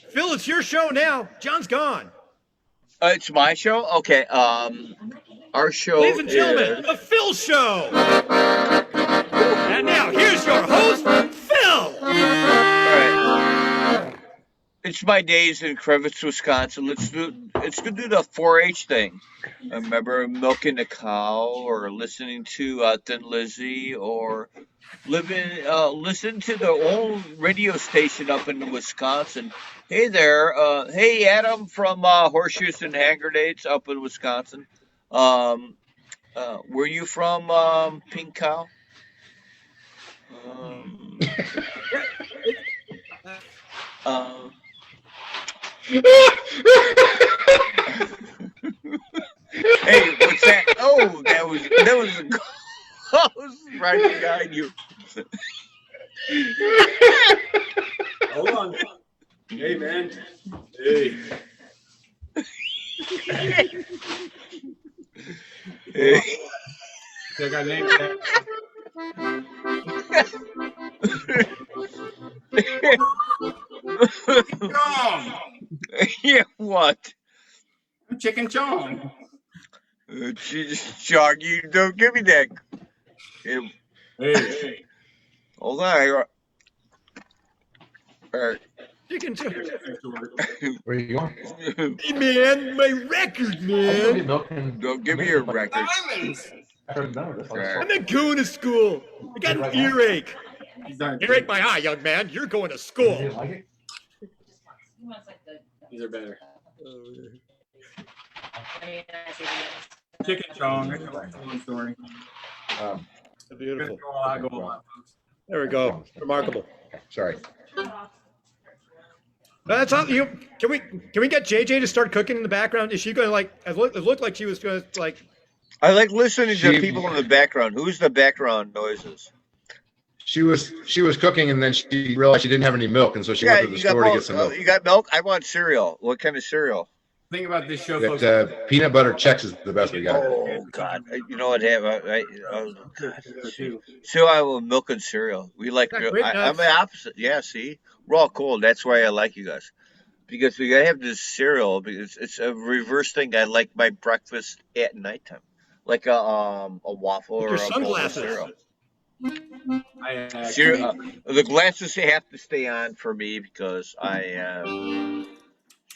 Phil, it's your show now. John's gone. It's my show? Okay. Our show Ladies and gentlemen, the Phil Show. And now, here's your host, Phil. All right. It's my days in Crivets, Wisconsin. Let's do the 4-H thing. I remember milking a cow, or listening to Thin Lizzy, or listen to the old radio station up in Wisconsin. Hey there, hey Adam from Horseshoes and Hand Grenades up in Wisconsin. Were you from Pink Cow? Hey, what's that? Oh, that was a ghost right behind you. Hold on. Hey, man. Hey. Hey. I got named that. Chong. Yeah, what? Chicken Chong. Chong, you don't give me that. Hey. Hold on. Chicken Chong. Where are you going? Hey, man, my record, man. Don't give me your record. I'm not going to school. I got an earache. Earache my eye, young man. You're going to school. These are better. Chicken Chong. That's a long story. Beautiful. Go all out, folks. There we go. Remarkable. Sorry. That's all you. Can we get JJ to start cooking in the background? Is she going to like? It looked like she was going to like. I like listening to people in the background. Who's the background noises? She was cooking, and then she realized she didn't have any milk, and so she went to the store to get some milk. You got milk? I want cereal. What kind of cereal? Think about this show, folks. Peanut butter Chex is the best we got. Oh God! You know what? So I will milk and cereal. We like. I'm the opposite. Yeah. See, we're all cold. That's why I like you guys, because we gotta have this cereal. Because it's a reverse thing. I like my breakfast at nighttime, like a waffle or a bowl of cereal. The glasses have to stay on for me because I am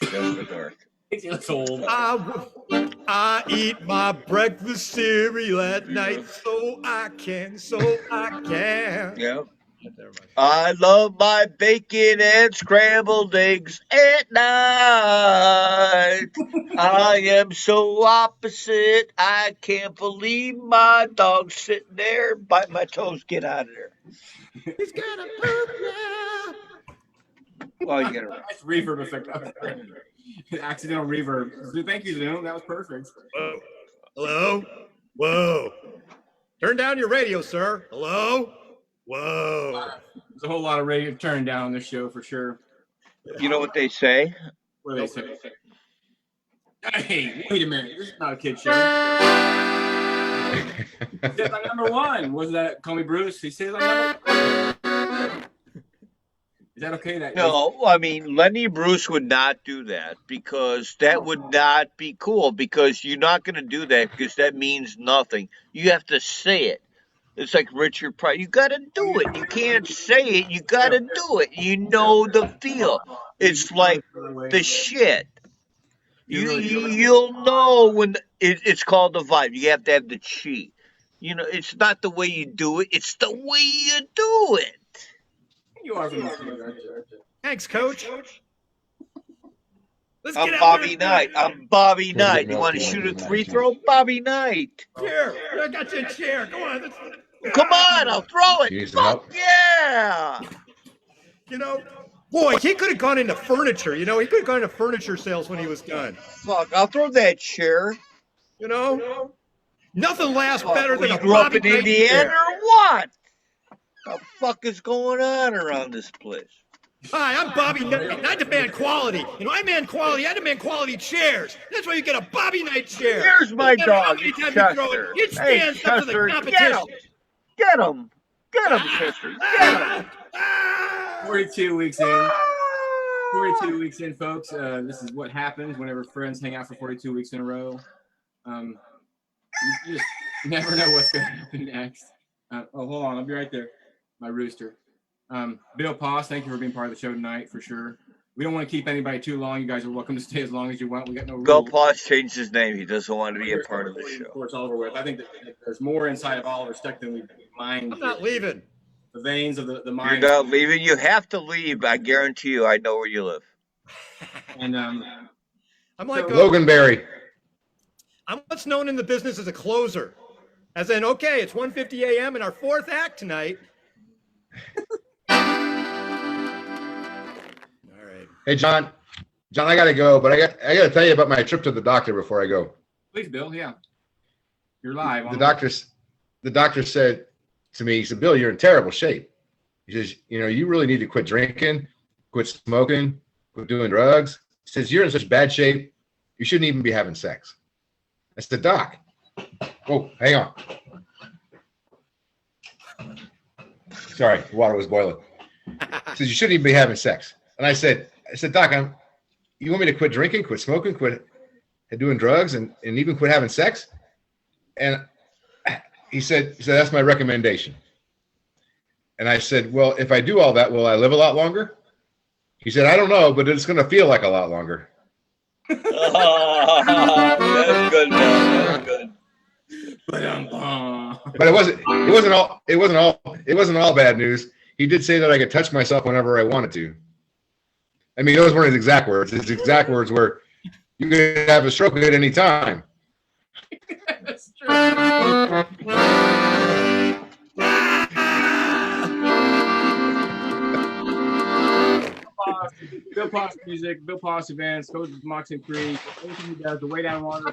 in the dark. I eat my breakfast cereal at night so I can. Yeah. I love my bacon and scrambled eggs at night. I am so opposite. I can't believe my dog's sitting there. Bite my toes. Get out of there. He's got a poop now. Well, you get it right. Nice reverb effect. Accidental reverb. Thank you, Zoom. That was perfect. Whoa. Hello? Whoa. Turn down your radio, sir. Hello? Whoa. There's a whole lot of radio turning down on this show for sure. You know what they say? What do they say? Hey, wait a minute. This is not a kid show. He says I'm number one. Was that Call Me Bruce? He says I'm number one. Is that okay? No, I mean, Lenny Bruce would not do that because that would not be cool because you're not going to do that because that means nothing. You have to say it. It's like Richard Pryor. You got to do it. You can't say it. You got to do it. You know the feel. It's like the shit. You'll know when it's called the vibe. You have to have the chi. You know, it's not the way you do it. It's the way you do it. You are from the studio, aren't you? Thanks, Coach. Let's I'm get out Bobby there. Knight. I'm Bobby Can't Knight. get You want to milk shoot a tonight, free too. throw? Bobby Knight. Chair. I got you a chair. Come on. Come on, I'll throw it. You need some Fuck help? yeah. You know, boy, he could have gone into furniture. You know, he could have gone into furniture sales when he was done. Fuck, I'll throw that chair. You know, nothing lasts Fuck, better than you a grew up Bobby in Knight Indiana chair. or what? The fuck is going on around this place? Hi, I'm Bobby Knight. I demand quality. You know, I demand quality. I demand quality chairs. That's why you get a Bobby Knight chair. Here's my No matter how dog, many it's times you throw Chester. it, it Hey, stands up to the Chester, competition. get him. Get him, Chester. Get him. 42 weeks in. 42 weeks in, folks. This is what happens whenever friends hang out for 42 weeks in a row. You just never know what's going to happen next. Hold on. I'll be right there. My rooster. Bill Pass, thank you for being part of the show tonight, for sure. We don't want to keep anybody too long. You guys are welcome to stay as long as you want. We got no rules. Bill Paws changed his name. He doesn't want to be a part of the show. Before it's all over with. I think that there's more inside of Oliver Steck than we mind. I'm not leaving. The veins of the You're mind. not leaving. You have to leave. I guarantee you. I know where you live. And I'm like Loganberry. I'm what's known in the business as a closer. As in, okay, it's 1:50 a.m. in our fourth act tonight. All right. Hey, John, I got to go, but I got to tell you about my trip to the doctor before I go. please, Bill. Yeah. You're live. The doctor said to me, he said, Bill, you're in terrible shape. He says, you know, you really need to quit drinking, quit smoking, quit doing drugs. He says, you're in such bad shape, you shouldn't even be having sex. I said, Doc. Oh, hang on. Sorry, the water was boiling. He says, you shouldn't even be having sex. And I said, Doc, you want me to quit drinking, quit smoking, quit doing drugs, and even quit having sex? And he said, that's my recommendation. And I said, well, if I do all that, will I live a lot longer? He said, I don't know, but it's going to feel like a lot longer. That's good, man. That's good. But it wasn't all bad news. He did say that I could touch myself whenever I wanted to. I mean, those weren't his exact words. His exact words were, you could have a stroke at any time. That's true. Bill Poss music, Bill Poss events, goes to Moxie Creek, everything he does, the way down water.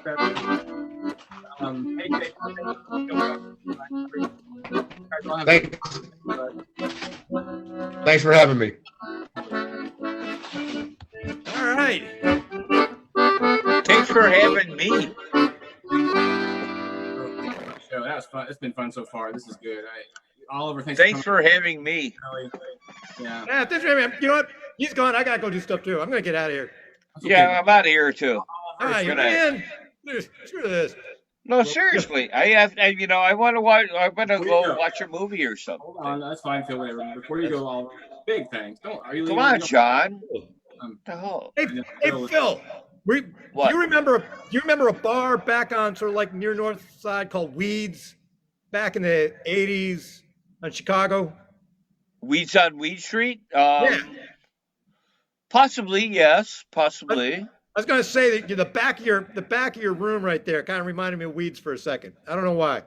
Thanks for having me. All right. Thanks for having me. So that was fun. It's been fun so far. This is good. Oliver, Thanks for having me. Yeah. Yeah, this, you know what? He's gone. I gotta go do stuff too. I'm gonna get out of here. Yeah, I'm out of here too. All right, man. Screw this. No, seriously. I want to watch. I want to go watch a movie or something. Hold on, that's fine, Phil. Whatever. Before you go, Oliver, big thanks. Are you Come leaving? on, John. The hell? Hey, Phil. What? Do you remember a bar back on sort of like near North Side called Weeds, back in the '80s in Chicago? Weeds on Weed Street? Yeah. Possibly, yes. Possibly. I was going to say that the back of your room right there kind of reminded me of Weeds for a second. I don't know why.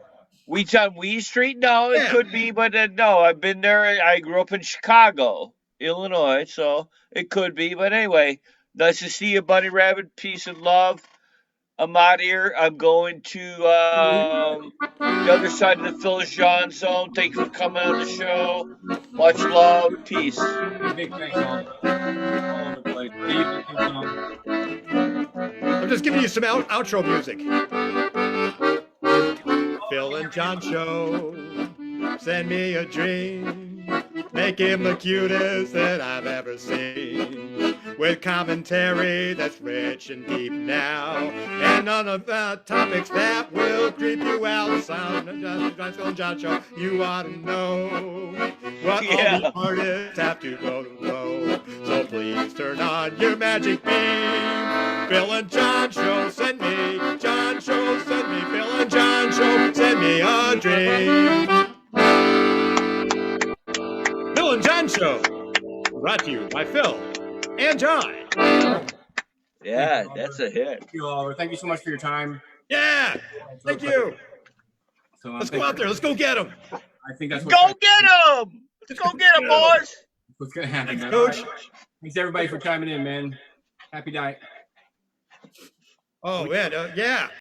Weeds on Weed Street? No, it Yeah. could be, but no. I've been there. I grew up in Chicago, Illinois, so it could be. But anyway, nice to see you, Bunny Rabbit. Peace and love. I'm out here. I'm going to the other side of the Phil's Jon Zone. Thanks for coming on the show. Much love. Peace. Big thanks, Oliver. All over the place. I'm just giving you some outro music. Phil and John Show, send me a dream. Make him the cutest that I've ever seen. With commentary that's rich and deep now. And none of the topics that will creep you out. Sound of Phil and John Show, you ought to know what all the artists have to go through. So please turn on your magic beam. Phil and John Show, send me. John Show, send me. Phil and John Show, send me a dream. Phil and John Show, brought to you by Phil and John. Yeah, that's a hit. Thank you, Oliver. Thank you so much for your time. Yeah. Thank you. So, Let's go out there. Let's go get him. I think that's Go get him! Let's go get him, boys! what's going to happen. Thanks, man. Coach. All right. Thanks, everybody, for chiming in, man. Happy night. Oh, man. Yeah.